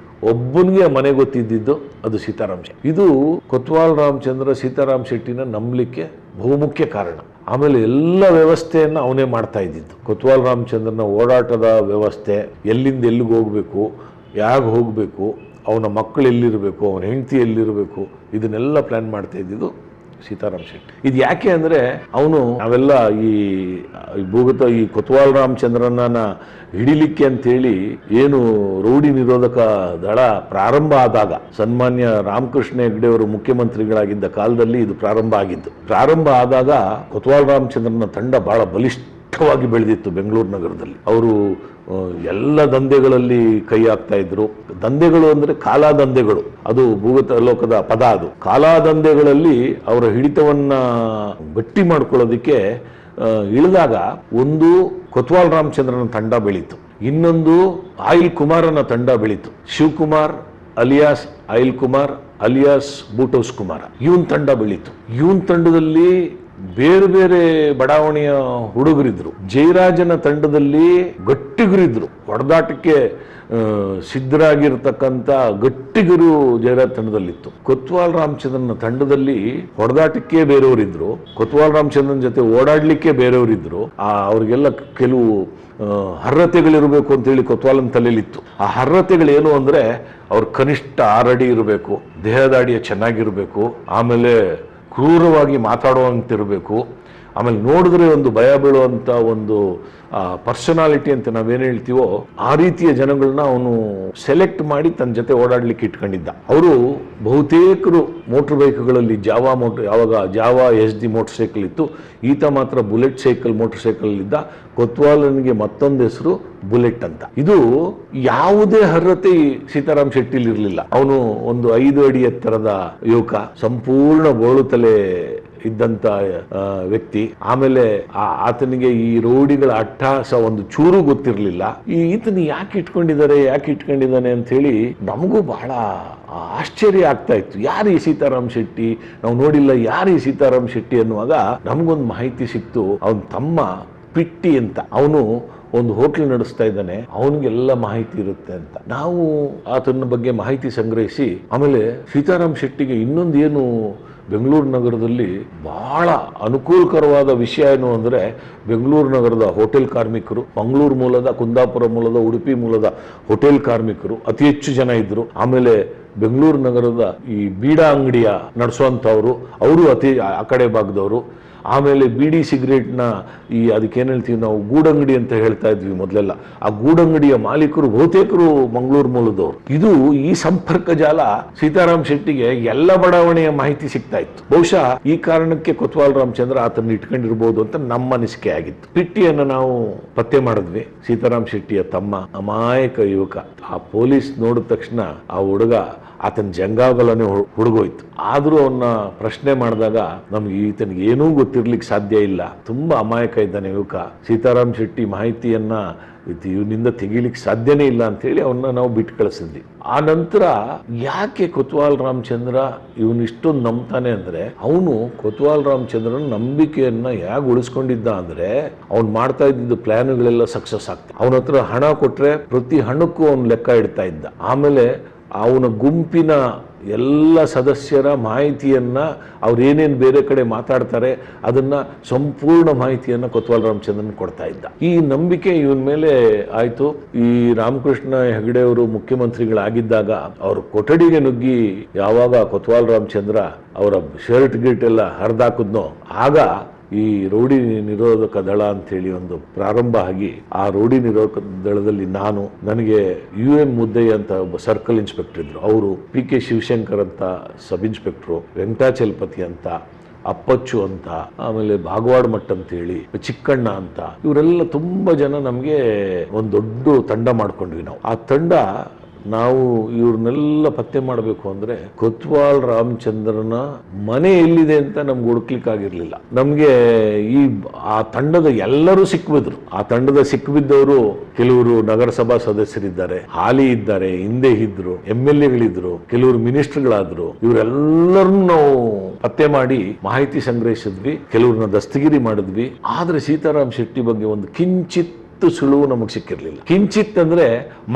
ಒಬ್ಬನಿಗೆ ಮನೆ ಗೊತ್ತಿದ್ದು ಅದು ಸೀತಾರಾಮ್ ಶೆಟ್ಟಿ. ಇದು ಕೊತ್ವಾಲ್ ರಾಮಚಂದ್ರ ಸೀತಾರಾಮ್ ಶೆಟ್ಟಿನ ನಂಬಲಿಕ್ಕೆ ಬಹುಮುಖ್ಯ ಕಾರಣ. ಆಮೇಲೆ ಎಲ್ಲ ವ್ಯವಸ್ಥೆಯನ್ನು ಅವನೇ ಮಾಡ್ತಾ ಇದ್ದಿದ್ದು. ಕೊತ್ವಾಲ್ ರಾಮಚಂದ್ರನ ಓಡಾಟದ ವ್ಯವಸ್ಥೆ, ಎಲ್ಲಿಂದ ಎಲ್ಲಿಗೆ ಹೋಗಬೇಕು, ಯಾಕೆ ಹೋಗಬೇಕು, ಅವನ ಮಕ್ಕಳು ಎಲ್ಲಿರಬೇಕು, ಅವನ ಹೆಂಡತಿ ಎಲ್ಲಿರಬೇಕು, ಇದನ್ನೆಲ್ಲ ಪ್ಲ್ಯಾನ್ ಮಾಡ್ತಾ ಇದ್ದಿದ್ದು ಸೀತಾರಾಮ್ ಶೆಟ್ಟಿ. ಇದು ಯಾಕೆ ಅಂದರೆ ಅವನು ನಾವೆಲ್ಲ ಈ ಕೊತ್ವಾಲ್ ರಾಮಚಂದ್ರನ ಹಿಡಿಲಿಕ್ಕೆ ಅಂತೇಳಿ ಏನು ರೌಡಿ ನಿರೋಧಕ ದಳ ಪ್ರಾರಂಭ ಆದಾಗ, ಸನ್ಮಾನ್ಯ ರಾಮಕೃಷ್ಣ ಹೆಗಡೆ ಅವರು ಮುಖ್ಯಮಂತ್ರಿಗಳಾಗಿದ್ದ ಕಾಲದಲ್ಲಿ ಇದು ಪ್ರಾರಂಭ ಆದಾಗ ಕೊತ್ವಾಲ್ ರಾಮಚಂದ್ರನ ತಂಡ ಬಹಳ ಬಲಿಷ್ಠವಾಗಿ ಬೆಳೆದಿತ್ತು ಬೆಂಗಳೂರು ನಗರದಲ್ಲಿ. ಅವರು ಎಲ್ಲ ದಂಧೆಗಳಲ್ಲಿ ಕೈ ಹಾಕ್ತಾ ಇದ್ರು. ದಂಧೆಗಳು ಅಂದ್ರೆ ಕಾಲಾದಂಧೆಗಳು, ಅದು ಭೂಗತ ಲೋಕದ ಪದ. ಅದು ಕಾಲಾದಂಧೆಗಳಲ್ಲಿ ಅವರ ಹಿಡಿತವನ್ನ ಗಟ್ಟಿ ಮಾಡ್ಕೊಳ್ಳೋದಕ್ಕೆ ಇಳಿದಾಗ ಒಂದು ಕೊತ್ವಾಲ್ ರಾಮಚಂದ್ರನ ತಂಡ ಬೆಳೀತು, ಇನ್ನೊಂದು ಆಯಿಲ್ ಕುಮಾರನ ತಂಡ ಬೆಳೀತು. Shivakumar alias oil Kumar alias ಬೂಟೌಸ್ ಕುಮಾರ, ಇವನ್ ತಂಡ ಬೆಳೀತು. ಇವನ್ ತಂಡದಲ್ಲಿ ಬೇರೆ ಬೇರೆ ಬಡಾವಣೆಯ ಹುಡುಗರಿದ್ರು. ಜಯರಾಜನ ತಂಡದಲ್ಲಿ ಗಟ್ಟಿಗರಿದ್ರು, ಹೊಡೆದಾಟಕ್ಕೆ ಸಿದ್ಧರಾಗಿರ್ತಕ್ಕಂಥ ಗಟ್ಟಿಗರು ಜಯರಾಜ್ ತಂಡದಲ್ಲಿತ್ತು. ಕೊತ್ವಾಲ್ ರಾಮಚಂದ್ರನ ತಂಡದಲ್ಲಿ ಹೊಡೆದಾಟಕ್ಕೆ ಬೇರೆಯವರಿದ್ರು, ಕೊತ್ವಾಲ್ ರಾಮಚಂದ್ರನ್ ಜೊತೆ ಓಡಾಡ್ಲಿಕ್ಕೆ ಬೇರೆಯವರಿದ್ರು. ಅವ್ರಿಗೆಲ್ಲ ಕೆಲವು ಅರ್ಹತೆಗಳಿರಬೇಕು ಅಂತೇಳಿ ಕೊತ್ವಾಲನ ತಲೆಯಲ್ಲಿತ್ತು. ಆ ಅರ್ಹತೆಗಳೇನು ಅಂದ್ರೆ ಅವ್ರ ಕನಿಷ್ಠ 6 ಅಡಿ ಇರಬೇಕು, ದೇಹದಾಡಿಯ ಚೆನ್ನಾಗಿರ್ಬೇಕು, ಆಮೇಲೆ ಕ್ರೂರವಾಗಿ ಮಾತಾಡುವಂತಿರಬೇಕು, ಆಮೇಲೆ ನೋಡಿದ್ರೆ ಒಂದು ಭಯ ಬೀಳುವಂಥ ಒಂದು ಪರ್ಸನಾಲಿಟಿ ಅಂತ ನಾವೇನು ಹೇಳ್ತೀವೋ ಆ ರೀತಿಯ ಜನಗಳನ್ನ ಅವನು ಸೆಲೆಕ್ಟ್ ಮಾಡಿ ತನ್ನ ಜೊತೆ ಓಡಾಡ್ಲಿಕ್ಕೆ ಇಟ್ಕೊಂಡಿದ್ದ. ಅವರು ಬಹುತೇಕರು ಮೋಟರ್ ಬೈಕ್ಗಳಲ್ಲಿ ಯಾವಾಗ ಜಾವಾ SD ಮೋಟರ್ ಸೈಕಲ್ ಇತ್ತು, ಈತ ಮಾತ್ರ ಬುಲೆಟ್ ಸೈಕಲ್ ಮೋಟರ್ ಸೈಕಲ್ ಇದ್ದ. ಕೊತ್ವಾಲನಿಗೆ ಮತ್ತೊಂದು ಹೆಸರು ಬುಲೆಟ್ ಅಂತ. ಇದು ಯಾವುದೇ ಅರ್ಹತೆ ಸೀತಾರಾಮ್ ಶೆಟ್ಟಿಲಿ ಇರಲಿಲ್ಲ. ಅವನು ಒಂದು 5 ಅಡಿ ಎತ್ತರದ ಯುವಕ, ಸಂಪೂರ್ಣ ಬೋಳು ತಲೆ ಇದ್ದಂತ ವ್ಯಕ್ತಿ. ಆಮೇಲೆ ಆತನಿಗೆ ಈ ರೌಡಿಗಳ ಅಟ್ಟಹಾಸ ಒಂದು ಚೂರು ಗೊತ್ತಿರಲಿಲ್ಲ. ಈತನ ಯಾಕೆ ಇಟ್ಕೊಂಡಿದ್ದಾನೆ ಅಂತ ಹೇಳಿ ನಮಗೂ ಬಹಳ ಆಶ್ಚರ್ಯ ಆಗ್ತಾ ಇತ್ತು. ಯಾರು ಈ ಸೀತಾರಾಮ್ ಶೆಟ್ಟಿ, ನಾವು ನೋಡಿಲ್ಲ, ಯಾರು ಈ ಸೀತಾರಾಮ್ ಶೆಟ್ಟಿ ಅನ್ನುವಾಗ ನಮಗೊಂದು ಮಾಹಿತಿ ಸಿಕ್ತು. ಅವನ ತಮ್ಮ ಪಿಟ್ಟಿ ಅಂತ, ಅವನು ಒಂದು ಹೋಟ್ಲ್ ನಡೆಸ್ತಾ ಇದ್ದಾನೆ, ಅವನಿಗೆಲ್ಲ ಮಾಹಿತಿ ಇರುತ್ತೆ ಅಂತ. ನಾವು ಆತನ ಬಗ್ಗೆ ಮಾಹಿತಿ ಸಂಗ್ರಹಿಸಿ, ಆಮೇಲೆ ಸೀತಾರಾಮ್ ಶೆಟ್ಟಿಗೆ ಇನ್ನೊಂದು ಏನು ಬೆಂಗಳೂರು ನಗರದಲ್ಲಿ ಬಹಳ ಅನುಕೂಲಕರವಾದ ವಿಷಯ ಏನು ಅಂದರೆ, ಬೆಂಗಳೂರು ನಗರದ ಹೋಟೆಲ್ ಕಾರ್ಮಿಕರು, ಮಂಗಳೂರು ಮೂಲದ, ಕುಂದಾಪುರ ಮೂಲದ, ಉಡುಪಿ ಮೂಲದ ಹೋಟೆಲ್ ಕಾರ್ಮಿಕರು ಅತಿ ಹೆಚ್ಚು ಜನ ಇದ್ರು. ಆಮೇಲೆ ಬೆಂಗಳೂರು ನಗರದ ಈ ಬೀಡಾ ಅಂಗಡಿಯ ನಡೆಸುವಂಥವ್ರು, ಅವರು ಅತಿ ಆ ಕಡೆ ಭಾಗದವರು. ಆಮೇಲೆ ಬೀಡಿ ಸಿಗರೇಟ್ನ ಅದಕ್ಕೇನು ಹೇಳ್ತೀವಿ ನಾವು, ಗೂಡಂಗಡಿ ಅಂತ ಹೇಳ್ತಾ ಇದ್ವಿ ಮೊದಲೆಲ್ಲ, ಆ ಗೂಡಂಗಡಿಯ ಮಾಲೀಕರು ಬಹುತೇಕರು ಮಂಗಳೂರು ಮೂಲದವರು. ಇದು ಈ ಸಂಪರ್ಕ ಜಾಲ ಸೀತಾರಾಮ್ ಶೆಟ್ಟಿಗೆ ಎಲ್ಲ ಬಡಾವಣೆಯ ಮಾಹಿತಿ ಸಿಗ್ತಾ ಇತ್ತು. ಬಹುಶಃ ಈ ಕಾರಣಕ್ಕೆ ಕೊತ್ವಾಲ್ ರಾಮಚಂದ್ರ ಆತನ ಇಟ್ಕೊಂಡಿರ್ಬೋದು ಅಂತ ನಮ್ಮ ಅನಿಸಿಕೆ ಆಗಿತ್ತು. ಪಿಟ್ಟಿಯನ್ನು ನಾವು ಪತ್ತೆ ಮಾಡಿದ್ವಿ. ಸೀತಾರಾಮ್ ಶೆಟ್ಟಿಯ ತಮ್ಮ, ಅಮಾಯಕ ಯುವಕ. ಆ ಪೊಲೀಸ್ ನೋಡಿದ ತಕ್ಷಣ ಆ ಹುಡುಗ ಆತನ ಜಂಗಾಬಲನೇ ಹುಡುಗೋಯ್ತು. ಆದರೂ ಅವನ್ನ ಪ್ರಶ್ನೆ ಮಾಡಿದಾಗ ನಮ್ಗೆ ಈತನಿಗೆ ಏನೂ ಗೊತ್ತಿರ್ಲಿಕ್ಕೆ ಸಾಧ್ಯ ಇಲ್ಲ, ತುಂಬಾ ಅಮಾಯಕ ಇದ್ದಾನೆ ಯುವಕ, ಸೀತಾರಾಮ್ ಶೆಟ್ಟಿ ಮಾಹಿತಿಯನ್ನ ಇವನಿಂದ ತೆಗಿಲಿಕ್ಕೆ ಸಾಧ್ಯನೇ ಇಲ್ಲ ಅಂತೇಳಿ ಅವನ್ನ ನಾವು ಬಿಟ್ಟು ಕಳಿಸಿದ್ವಿ. ಆ ನಂತರ ಯಾಕೆ ಕೊತ್ವಾಲ್ ರಾಮಚಂದ್ರ ಇವನು ಇಷ್ಟೊಂದು ನಂಬ್ತಾನೆ ಅಂದ್ರೆ, ಅವನು ಕೊತ್ವಾಲ್ ರಾಮಚಂದ್ರನ ನಂಬಿಕೆಯನ್ನ ಹೇಗೆ ಉಳಿಸ್ಕೊಂಡಿದ್ದ ಅಂದ್ರೆ, ಅವ್ನು ಮಾಡ್ತಾ ಇದ್ದಿದ್ದು ಪ್ಲಾನ್ಗಳೆಲ್ಲ ಸಕ್ಸಸ್ ಆಗ್ತದೆ. ಅವನ ಹತ್ರ ಹಣ ಕೊಟ್ರೆ ಪ್ರತಿ ಹಣಕ್ಕೂ ಅವನು ಲೆಕ್ಕ ಇಡ್ತಾ ಇದ್ದ. ಆಮೇಲೆ ಅವನ ಗುಂಪಿನ ಎಲ್ಲ ಸದಸ್ಯರ ಮಾಹಿತಿಯನ್ನ ಅವ್ರೇನೇನು ಬೇರೆ ಕಡೆ ಮಾತಾಡ್ತಾರೆ ಅದನ್ನ ಸಂಪೂರ್ಣ ಮಾಹಿತಿಯನ್ನ ಕೊತ್ವಾಲ್ ರಾಮಚಂದ್ರನ್ ಕೊಡ್ತಾ ಇದ್ದ. ಈ ನಂಬಿಕೆ ಇವನ ಮೇಲೆ ಆಯ್ತು. ಈ ರಾಮಕೃಷ್ಣ ಹೆಗಡೆ ಅವರು ಮುಖ್ಯಮಂತ್ರಿಗಳಾಗಿದ್ದಾಗ ಅವ್ರ ಕೊಠಡಿಗೆ ನುಗ್ಗಿ ಯಾವಾಗ ಕೊತ್ವಾಲ್ ರಾಮಚಂದ್ರ ಅವರ ಶರ್ಟ್ ಗಿರ್ಟ್ ಎಲ್ಲ ಹರಿದಾಕಿದ್ನೋ, ಆಗ ಈ ರೌಡಿ ನಿರೋಧಕ ದಳ ಅಂತೇಳಿ ಒಂದು ಪ್ರಾರಂಭ ಆಗಿ, ಆ ರೌಡಿ ನಿರೋಧಕ ದಳದಲ್ಲಿ ನನಗೆ UM ಮುದ್ದಯ್ಯ ಅಂತ ಒಬ್ಬ ಸರ್ಕಲ್ ಇನ್ಸ್ಪೆಕ್ಟರ್ ಇದ್ರು, ಅವರು PK ಶಿವಶಂಕರ್ ಅಂತ ಸಬ್ ಇನ್ಸ್ಪೆಕ್ಟ್ರು, ವೆಂಕಟಾಚಲಪತಿ ಅಂತ, ಅಪ್ಪಚ್ಚು ಅಂತ, ಆಮೇಲೆ ಭಾಗವಾಡ ಮಠ ಅಂತೇಳಿ, ಚಿಕ್ಕಣ್ಣ ಅಂತ, ಇವರೆಲ್ಲ ತುಂಬಾ ಜನ ನಮಗೆ ಒಂದು ದೊಡ್ಡ ತಂಡ ಮಾಡ್ಕೊಂಡ್ವಿ ನಾವು. ಆ ತಂಡ ನಾವು ಇವ್ರನ್ನೆಲ್ಲ ಪತ್ತೆ ಮಾಡಬೇಕು ಅಂದ್ರೆ ಕೊತ್ವಾಲ್ ರಾಮಚಂದ್ರನ ಮನೆ ಎಲ್ಲಿದೆ ಅಂತ ನಮ್ಗೆ ಹುಡುಕ್ಲಿಕ್ಕಾಗಿರ್ಲಿಲ್ಲ. ನಮ್ಗೆ ಆ ತಂಡದ ಎಲ್ಲರೂ ಸಿಕ್ಬಿದ್ರು. ಆ ತಂಡದ ಸಿಕ್ಬಿದ್ದವರು ಕೆಲವರು ನಗರಸಭಾ ಸದಸ್ಯರಿದ್ದಾರೆ, ಹಾಲಿ ಇದ್ದಾರೆ, ಹಿಂದೆ ಇದ್ರು, MLAಗಳಿದ್ರು, ಕೆಲವರು ಮಿನಿಸ್ಟರ್ಗಳಾದ್ರು. ಇವರೆಲ್ಲರನ್ನು ನಾವು ಪತ್ತೆ ಮಾಡಿ ಮಾಹಿತಿ ಸಂಗ್ರಹಿಸಿದ್ವಿ, ಕೆಲವ್ರನ್ನ ದಸ್ತಗಿರಿ ಮಾಡಿದ್ವಿ. ಆದ್ರೆ ಸೀತಾರಾಮ್ ಶೆಟ್ಟಿ ಬಗ್ಗೆ ಒಂದು ಕಿಂಚಿತ್ ಸುಳುವು ನಮಗೆ ಸಿಕ್ಕಿರ್ಲಿಲ್ಲ. ಕಿಂಚಿತ್ ಅಂದ್ರೆ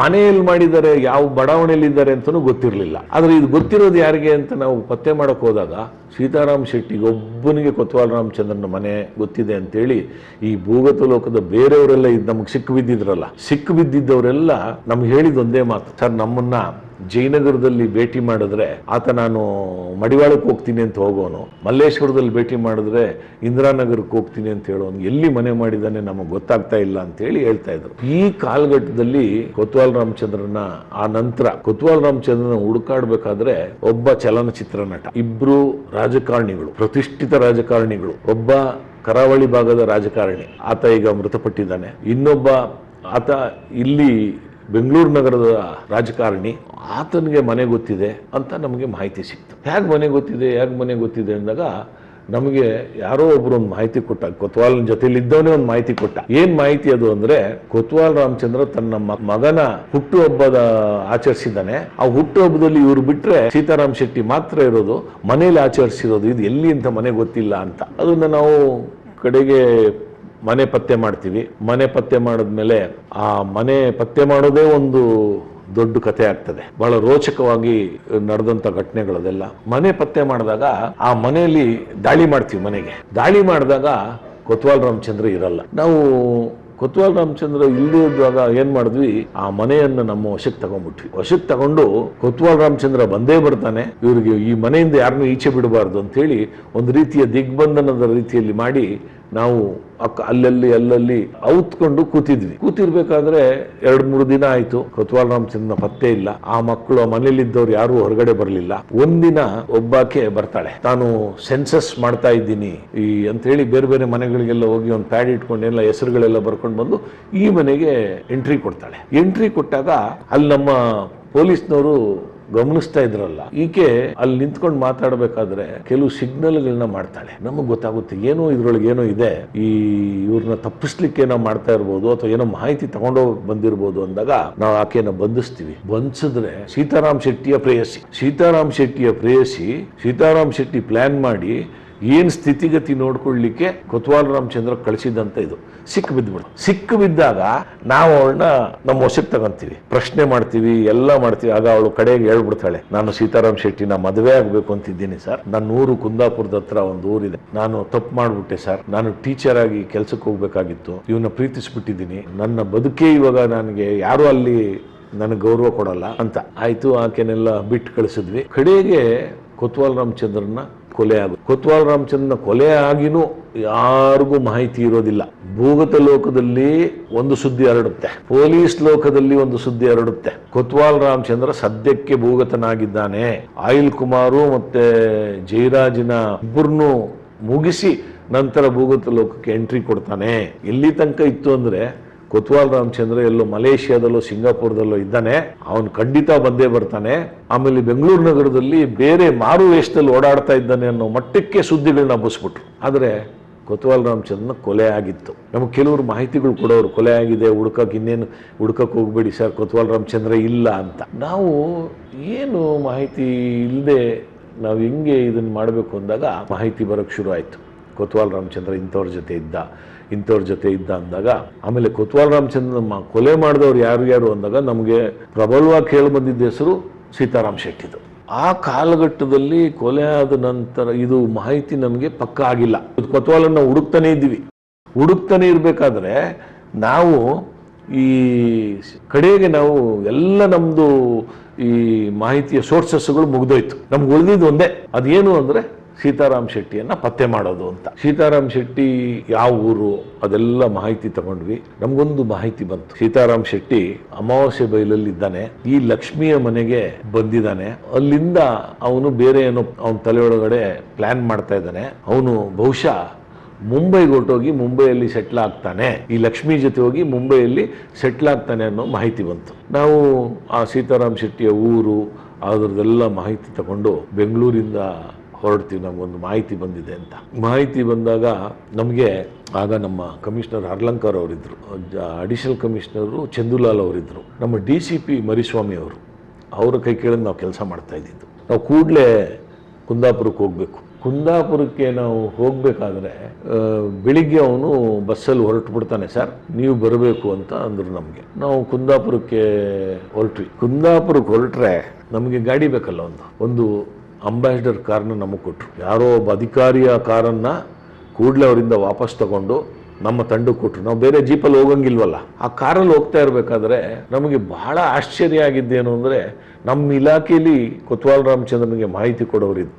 ಮನೆಯಲ್ಲಿ ಮಾಡಿದ್ದಾರೆ, ಯಾವ ಬಡಾವಣೆಯಲ್ಲಿದ್ದಾರೆ ಅಂತನೂ ಗೊತ್ತಿರಲಿಲ್ಲ. ಆದ್ರೆ ಇದು ಗೊತ್ತಿರೋದು ಯಾರಿಗೆ ಅಂತ ನಾವು ಪತ್ತೆ ಮಾಡಕ್ ಹೋದಾಗ ಸೀತಾರಾಮ್ ಶೆಟ್ಟಿಗೆ ಒಬ್ಬನಿಗೆ ಕೊತ್ವಾಲ್ ರಾಮಚಂದ್ರನ ಮನೆ ಗೊತ್ತಿದೆ ಅಂತೇಳಿ ಈ ಭೂಗತ ಲೋಕದ ಬೇರೆಯವರೆಲ್ಲ ನಮಗೆ ಸಿಕ್ಕು ಬಿದ್ದಿದ್ದವರೆಲ್ಲ ನಮ್ಗೆ ಹೇಳಿದ ಒಂದೇ ಮಾತು, ಸರ್ ನಮ್ಮನ್ನ ಜಯನಗರದಲ್ಲಿ ಭೇಟಿ ಮಾಡಿದ್ರೆ ಆತ ನಾನು ಮಡಿವಾಳಕ್ಕೆ ಹೋಗ್ತೀನಿ ಅಂತ ಹೋಗೋನು, ಮಲ್ಲೇಶ್ವರದಲ್ಲಿ ಭೇಟಿ ಮಾಡಿದ್ರೆ ಇಂದಿರಾನಗರಕ್ಕೆ ಹೋಗ್ತೀನಿ ಅಂತ ಹೇಳೋನು, ಎಲ್ಲಿ ಮನೆ ಮಾಡಿದಾನೆ ನಮಗೆ ಗೊತ್ತಾಗ್ತಾ ಇಲ್ಲ ಅಂತ ಹೇಳಿ ಹೇಳ್ತಾ ಇದ್ರು. ಈ ಕಾಲಘಟ್ಟದಲ್ಲಿ ಕೊತ್ವಾಲ್ ರಾಮಚಂದ್ರನ ಆ ನಂತರ ಕೊತ್ವಾಲ್ ರಾಮಚಂದ್ರನ ಹುಡುಕಾಡ್ಬೇಕಾದ್ರೆ ಒಬ್ಬ ಚಲನಚಿತ್ರ ನಟ, ಇಬ್ರು ರಾಜಕಾರಣಿಗಳು, ಪ್ರತಿಷ್ಠಿತ ರಾಜಕಾರಣಿಗಳು, ಒಬ್ಬ ಕರಾವಳಿ ಭಾಗದ ರಾಜಕಾರಣಿ, ಆತ ಈಗ ಮೃತಪಟ್ಟಿದ್ದಾನೆ, ಇನ್ನೊಬ್ಬ ಆತ ಇಲ್ಲಿ ಬೆಂಗಳೂರು ನಗರದ ರಾಜಕಾರಣಿ, ಆತನಿಗೆ ಮನೆ ಗೊತ್ತಿದೆ ಅಂತ ನಮಗೆ ಮಾಹಿತಿ ಸಿಕ್ತು. ಹೇಗೆ ಮನೆ ಗೊತ್ತಿದೆ ಅಂದಾಗ ನಮಗೆ ಯಾರೋ ಒಬ್ರು ಒಂದು ಮಾಹಿತಿ ಕೊಟ್ಟ, ಕೊತ್ವಾಲ್ ಜೊತೆಲಿ ಇದ್ದವನೇ ಒಂದು ಮಾಹಿತಿ ಕೊಟ್ಟ. ಏನ್ ಮಾಹಿತಿ ಅದು ಅಂದ್ರೆ, ಕೊತ್ವಾಲ್ ರಾಮಚಂದ್ರ ತನ್ನ ಮಗನ ಹುಟ್ಟುಹಬ್ಬದ ಆಚರಿಸಿದ್ದಾನೆ, ಆ ಹುಟ್ಟುಹಬ್ಬದಲ್ಲಿ ಇವ್ರು ಬಿಟ್ರೆ ಸೀತಾರಾಮ್ ಶೆಟ್ಟಿ ಮಾತ್ರ ಇರೋದು, ಮನೇಲಿ ಆಚರಿಸಿರೋದು, ಇದು ಎಲ್ಲಿ ಅಂತ ಮನೆ ಗೊತ್ತಿಲ್ಲ ಅಂತ. ಅದನ್ನ ನಾವು ಕಡೆಗೆ ಮನೆ ಪತ್ತೆ ಮಾಡ್ತೀವಿ. ಮನೆ ಪತ್ತೆ ಮಾಡಿದ್ಮೇಲೆ ಆ ಮನೆ ಪತ್ತೆ ಮಾಡೋದೇ ಒಂದು ದೊಡ್ಡ ಕಥೆ ಆಗ್ತದೆ. ಬಹಳ ರೋಚಕವಾಗಿ ನಡೆದಂತ ಘಟನೆಗಳದೆಲ್ಲ. ಮನೆ ಪತ್ತೆ ಮಾಡಿದಾಗ ಆ ಮನೆಯಲ್ಲಿ ದಾಳಿ ಮಾಡ್ತೀವಿ. ಮನೆಗೆ ದಾಳಿ ಮಾಡಿದಾಗ ಕೊತ್ವಾಲ್ ರಾಮಚಂದ್ರ ಇರಲ್ಲ. ನಾವು ಕೊತ್ವಾಲ್ ರಾಮಚಂದ್ರ ಇಲ್ಲದೇ ಇದ್ದಾಗ ಏನ್ ಮಾಡಿದ್ವಿ, ಆ ಮನೆಯನ್ನು ನಮ್ಮ ವಶಕ್ಕೆ ತಗೊಂಡ್ಬಿಟ್ವಿ. ವಶಕ್ಕೆ ತಗೊಂಡು ಕೊತ್ವಾಲ್ ರಾಮಚಂದ್ರ ಬಂದೇ ಬರ್ತಾನೆ, ಇವ್ರಿಗೆ ಈ ಮನೆಯಿಂದ ಯಾರನ್ನೂ ಈಚೆ ಬಿಡಬಾರ್ದು ಅಂತ ಹೇಳಿ ಒಂದು ರೀತಿಯ ದಿಗ್ಬಂಧನದ ರೀತಿಯಲ್ಲಿ ಮಾಡಿ ನಾವು ಅಲ್ಲಲ್ಲಿ ಔತ್ಕೊಂಡು ಕೂತಿರ್ಬೇಕಾದ್ರೆ 2-3 ದಿನ ಆಯ್ತು, ಕೊತ್ವಾಲ್ ರಾಮಚಂದ್ರನ ಪತ್ತೆ ಇಲ್ಲ. ಆ ಮಕ್ಕಳು, ಆ ಮನೇಲಿದ್ದವ್ರು ಯಾರು ಹೊರಗಡೆ ಬರಲಿಲ್ಲ. ಒಂದಿನ ಒಬ್ಬಾಕೆ ಬರ್ತಾಳೆ, ನಾನು ಸೆನ್ಸಸ್ ಮಾಡ್ತಾ ಇದ್ದೀನಿ ಅಂತ ಹೇಳಿ ಬೇರೆ ಬೇರೆ ಮನೆಗಳಿಗೆಲ್ಲ ಹೋಗಿ ಒಂದು ಪ್ಯಾಡ್ ಇಟ್ಕೊಂಡು ಎಲ್ಲ ಹೆಸರುಗಳೆಲ್ಲ ಬರ್ಕೊಂಡು ಬಂದು ಈ ಮನೆಗೆ ಎಂಟ್ರಿ ಕೊಡ್ತಾಳೆ. ಎಂಟ್ರಿ ಕೊಟ್ಟಾಗ ಅಲ್ಲಿ ನಮ್ಮ ಪೊಲೀಸ್ನವರು ಗಮನಿಸ್ತಾ ಇದ್ರಲ್ಲ, ಈಕೆ ಅಲ್ಲಿ ನಿಂತ್ಕೊಂಡು ಮಾತಾಡಬೇಕಾದ್ರೆ ಕೆಲವು ಸಿಗ್ನಲ್ಗಳನ್ನ ಮಾಡ್ತಾಳೆ. ನಮಗ್ ಗೊತ್ತಾಗುತ್ತೆ ಏನೋ ಇದ್ರೊಳಗೆ ಏನೋ ಇದೆ, ಇವ್ರನ್ನ ತಪ್ಪಿಸ್ಲಿಕ್ಕೆ ಏನೋ ಮಾಡ್ತಾ ಇರ್ಬೋದು ಅಥವಾ ಏನೋ ಮಾಹಿತಿ ತಗೊಂಡೋಗ್ ಬಂದಿರ್ಬೋದು ಅಂದಾಗ ನಾವು ಆಕೆಯನ್ನ ಬಂಧಿಸ್ತೀವಿ. ಬಂಧಿಸಿದ್ರೆ ಸೀತಾರಾಮ್ ಶೆಟ್ಟಿಯ ಪ್ರೇಯಸಿ ಸೀತಾರಾಮ್ ಶೆಟ್ಟಿ ಪ್ಲಾನ್ ಮಾಡಿ ಏನ್ ಸ್ಥಿತಿಗತಿ ನೋಡ್ಕೊಳ್ಲಿಕ್ಕೆ ಕೊತ್ವಾಲ್ ರಾಮಚಂದ್ರ ಕಳಿಸಿದಂತ ಇದು ಸಿಕ್ಕು ಬಿದ್ದಾಗ ನಾವು ಅವಳನ್ನ ನಮ್ಮ ವಶಕ್ಕೆ ತಗೊಂತೀವಿ, ಪ್ರಶ್ನೆ ಮಾಡ್ತೀವಿ, ಎಲ್ಲ ಮಾಡ್ತೀವಿ. ಆಗ ಅವಳು ಕಡೆಗೆ ಹೇಳ್ಬಿಡ್ತಾಳೆ, ನಾನು ಸೀತಾರಾಮ್ ಶೆಟ್ಟಿನ ಮದುವೆ ಆಗ್ಬೇಕು ಅಂತಿದ್ದೀನಿ ಸರ್, ನನ್ನ ಊರು ಕುಂದಾಪುರದ ಹತ್ರ ಒಂದು ಊರಿದೆ, ನಾನು ತಪ್ಪು ಮಾಡ್ಬಿಟ್ಟೆ ಸರ್, ನಾನು ಟೀಚರ್ ಆಗಿ ಕೆಲ್ಸಕ್ಕೆ ಹೋಗ್ಬೇಕಾಗಿತ್ತು, ಇವನ್ನ ಪ್ರೀತಿಸ್ಬಿಟ್ಟಿದ್ದೀನಿ, ನನ್ನ ಬದುಕೇ ಇವಾಗ ನನಗೆ ಯಾರು ಅಲ್ಲಿ ನನಗೆ ಗೌರವ ಕೊಡಲ್ಲ ಅಂತ. ಆಯ್ತು, ಆಕೆನೆಲ್ಲ ಬಿಟ್ಟು ಕಳಿಸಿದ್ವಿ. ಕಡೆಗೆ ಕೊತ್ವಾಲ್ ರಾಮಚಂದ್ರನ ಕೊತ್ವಾಲ್ ರಾಮಚಂದ್ರನ ಕೊಲೆ ಆಗಿನೂ ಯಾರಿಗೂ ಮಾಹಿತಿ ಇರೋದಿಲ್ಲ. ಭೂಗತ ಲೋಕದಲ್ಲಿ ಒಂದು ಸುದ್ದಿ ಹರಡುತ್ತೆ, ಪೊಲೀಸ್ ಲೋಕದಲ್ಲಿ ಒಂದು ಸುದ್ದಿ ಹರಡುತ್ತೆ. ಕೊತ್ವಾಲ್ ರಾಮಚಂದ್ರ ಸದ್ಯಕ್ಕೆ ಭೂಗತನಾಗಿದ್ದಾನೆ, ಆಯಿಲ್ ಕುಮಾರು ಮತ್ತೆ ಜಯರಾಜಿನ ಇಬ್ಬರನ್ನು ಮುಗಿಸಿ ನಂತರ ಭೂಗತ ಲೋಕಕ್ಕೆ ಎಂಟ್ರಿ ಕೊಡ್ತಾನೆ. ಎಲ್ಲಿ ತನಕ ಇತ್ತು ಅಂದ್ರೆ ಕೊತ್ವಾಲ್ ರಾಮಚಂದ್ರ ಎಲ್ಲೋ ಮಲೇಷಿಯಾದಲ್ಲೋ ಸಿಂಗಾಪುರದಲ್ಲೋ ಇದ್ದಾನೆ, ಅವನು ಖಂಡಿತ ಬಂದೇ ಬರ್ತಾನೆ. ಆಮೇಲೆ ಬೆಂಗಳೂರು ನಗರದಲ್ಲಿ ಬೇರೆ ಮಾರು ವೇಷದಲ್ಲಿ ಓಡಾಡ್ತಾ ಇದ್ದಾನೆ ಅನ್ನೋ ಮಟ್ಟಕ್ಕೆ ಸುದ್ದಿಗಳನ್ನ ಹಬ್ಬಿಸ್ಬಿಟ್ರು. ಆದರೆ ಕೊತ್ವಾಲ್ ರಾಮಚಂದ್ರನ ಕೊಲೆ ಆಗಿತ್ತು. ನಮಗೆ ಕೆಲವರು ಮಾಹಿತಿಗಳು ಕೊಡೋರು, ಕೊಲೆ ಆಗಿದೆ, ಇನ್ನೇನು ಹುಡ್ಕಕ್ಕೆ ಹೋಗ್ಬೇಡಿ ಸರ್, ಕೊತ್ವಾಲ್ ರಾಮಚಂದ್ರ ಇಲ್ಲ ಅಂತ. ನಾವು ಏನು ಮಾಹಿತಿ ಇಲ್ಲದೆ ನಾವು ಹೆಂಗೆ ಇದನ್ನು ಮಾಡಬೇಕು ಅಂದಾಗ ಮಾಹಿತಿ ಬರೋಕ್ಕೆ ಶುರು ಆಯಿತು. ಕೊತ್ವಾಲ್ ರಾಮಚಂದ್ರ ಇಂಥವ್ರ ಜೊತೆ ಇದ್ದ ಅಂದಾಗ, ಆಮೇಲೆ ಕೊತ್ವಾಲ್ ರಾಮಚಂದ್ರ ಕೊಲೆ ಮಾಡಿದವ್ರು ಯಾರು ಅಂದಾಗ ನಮಗೆ ಪ್ರಬಲವಾಗಿ ಕೇಳಿ ಬಂದಿದ್ದ ಹೆಸರು ಸೀತಾರಾಮ್ ಶೆಟ್ಟಿದು. ಆ ಕಾಲಘಟ್ಟದಲ್ಲಿ ಕೊಲೆ ಆದ ನಂತರ ಇದು ಮಾಹಿತಿ ನಮಗೆ ಪಕ್ಕ ಆಗಿಲ್ಲ. ಕೊತ್ವಾಲನ್ನು ಹುಡುಕ್ತಾನೆ ಇರಬೇಕಾದ್ರೆ ನಾವು ಈ ಕಡೆಗೆ ನಾವು ಎಲ್ಲ ನಮ್ಮದು ಈ ಮಾಹಿತಿಯ ಸೋರ್ಸಸ್ಗಳು ಮುಗಿದೋಯ್ತು. ನಮ್ಗೆ ಉಳಿದಿದ್ದು ಒಂದೇ, ಅದೇನು ಅಂದರೆ ಸೀತಾರಾಮ್ ಶೆಟ್ಟಿಯನ್ನು ಪತ್ತೆ ಮಾಡೋದು ಅಂತ. ಸೀತಾರಾಮ್ ಶೆಟ್ಟಿ ಯಾವ ಊರು ಅದೆಲ್ಲ ಮಾಹಿತಿ ತಗೊಂಡ್ವಿ. ನಮಗೊಂದು ಮಾಹಿತಿ ಬಂತು, ಸೀತಾರಾಮ್ ಶೆಟ್ಟಿ ಅಮಾವಾಸ್ಯೆ ಬೈಲಲ್ಲಿ ಇದ್ದಾನೆ, ಈ ಲಕ್ಷ್ಮಿಯ ಮನೆಗೆ ಬಂದಿದ್ದಾನೆ, ಅಲ್ಲಿಂದ ಅವನು ಬೇರೆ ಏನೋ ಅವನ ತಲೆಯೊಳಗಡೆ ಪ್ಲಾನ್ ಮಾಡ್ತಾ ಇದ್ದಾನೆ, ಅವನು ಬಹುಶಃ ಮುಂಬೈಗೆ ಹೊರಟೋಗಿ ಮುಂಬೈಯಲ್ಲಿ ಸೆಟ್ಲ್ ಆಗ್ತಾನೆ, ಈ ಲಕ್ಷ್ಮಿ ಜೊತೆ ಹೋಗಿ ಮುಂಬೈಯಲ್ಲಿ ಸೆಟ್ಲ್ ಆಗ್ತಾನೆ ಅನ್ನೋ ಮಾಹಿತಿ ಬಂತು. ನಾವು ಆ ಸೀತಾರಾಮ್ ಶೆಟ್ಟಿಯ ಊರು ಅದರದೆಲ್ಲ ಮಾಹಿತಿ ತಗೊಂಡು ಬೆಂಗಳೂರಿಂದ ಹೊರಡ್ತೀವಿ. ನಮಗೊಂದು ಮಾಹಿತಿ ಬಂದಿದೆ ಅಂತ. ಮಾಹಿತಿ ಬಂದಾಗ ನಮಗೆ ಆಗ ನಮ್ಮ ಕಮಿಷನರ್ ಹರ್ಲಂಕರ್ ಅವರಿದ್ದರು, ಅಡಿಷನಲ್ ಕಮಿಷನರು ಚಂದುಲಾಲ್ ಅವರಿದ್ದರು, ನಮ್ಮ DCP ಮರಿಸ್ವಾಮಿ ಅವರು, ಅವರ ಕೈ ಕೇಳಿದ ನಾವು ಕೆಲಸ ಮಾಡ್ತಾ ಇದ್ದಿದ್ದು. ನಾವು ಕೂಡಲೇ ಕುಂದಾಪುರಕ್ಕೆ ಹೋಗಬೇಕು. ಕುಂದಾಪುರಕ್ಕೆ ನಾವು ಹೋಗಬೇಕಾದ್ರೆ ಬೆಳಿಗ್ಗೆ ಅವನು ಬಸ್ಸಲ್ಲಿ ಹೊರಟುಬಿಡ್ತಾನೆ, ಸರ್ ನೀವು ಬರಬೇಕು ಅಂತ ಅಂದರು ನಮಗೆ. ನಾವು ಕುಂದಾಪುರಕ್ಕೆ ಹೊರಟ್ವಿ. ಕುಂದಾಪುರಕ್ಕೆ ಹೊರಟ್ರೆ ನಮಗೆ ಗಾಡಿ ಬೇಕಲ್ಲ, ಒಂದು ಅಂಬಾಸಿಡರ್ ಕಾರ್ನ ನಮಗೆ ಕೊಟ್ಟರು. ಯಾರೋ ಒಬ್ಬ ಅಧಿಕಾರಿಯ ಕಾರನ್ನು ಕೂಡಲೇ ಅವರಿಂದ ವಾಪಸ್ ತಗೊಂಡು ನಮ್ಮ ತಂಡಕ್ಕೆ ಕೊಟ್ಟರು. ನಾವು ಬೇರೆ ಜೀಪಲ್ಲಿ ಹೋಗಂಗಿಲ್ವಲ್ಲ. ಆ ಕಾರಲ್ಲಿ ಹೋಗ್ತಾ ಇರಬೇಕಾದ್ರೆ ನಮಗೆ ಬಹಳ ಆಶ್ಚರ್ಯ ಆಗಿದ್ದೇನು ಅಂದರೆ, ನಮ್ಮ ಇಲಾಖೆಯಲ್ಲಿ ಕೊತ್ವಾಲ್ ರಾಮಚಂದ್ರನಿಗೆ ಮಾಹಿತಿ ಕೊಡೋರಿದ್ದು.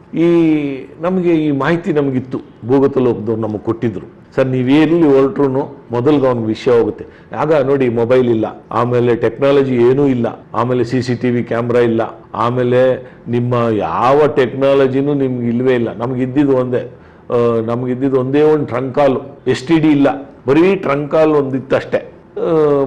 ನಮಗೆ ಈ ಮಾಹಿತಿ ನಮಗಿತ್ತು, ಭೂಗತ ಲೋಕದವ್ರು ನಮಗೆ ಕೊಟ್ಟಿದ್ರು. ಸರ್ ನೀವೆಲ್ಲಿ ಹೊರಟ್ರು ಮೊದಲ್ಗೆ ಅವ್ನಿಗೆ ವಿಷಯ ಹೋಗುತ್ತೆ. ಆಗ ನೋಡಿ ಮೊಬೈಲ್ ಇಲ್ಲ, ಆಮೇಲೆ ಟೆಕ್ನಾಲಜಿ ಏನೂ ಇಲ್ಲ, ಆಮೇಲೆ CCTV ಕ್ಯಾಮ್ರಾ ಇಲ್ಲ, ಆಮೇಲೆ ನಿಮ್ಮ ಯಾವ ಟೆಕ್ನಾಲಜಿನೂ ನಿಮ್ಗೆ ಇಲ್ಲವೇ ಇಲ್ಲ. ನಮಗಿದ್ದಿದ್ದು ಒಂದೇ ಒಂದು ಟ್ರಂಕ್ ಕಾಲು, STD ಇಲ್ಲ, ಬರೀ ಟ್ರಂಕ್ ಕಾಲ್ ಒಂದಿತ್ತಷ್ಟೇ.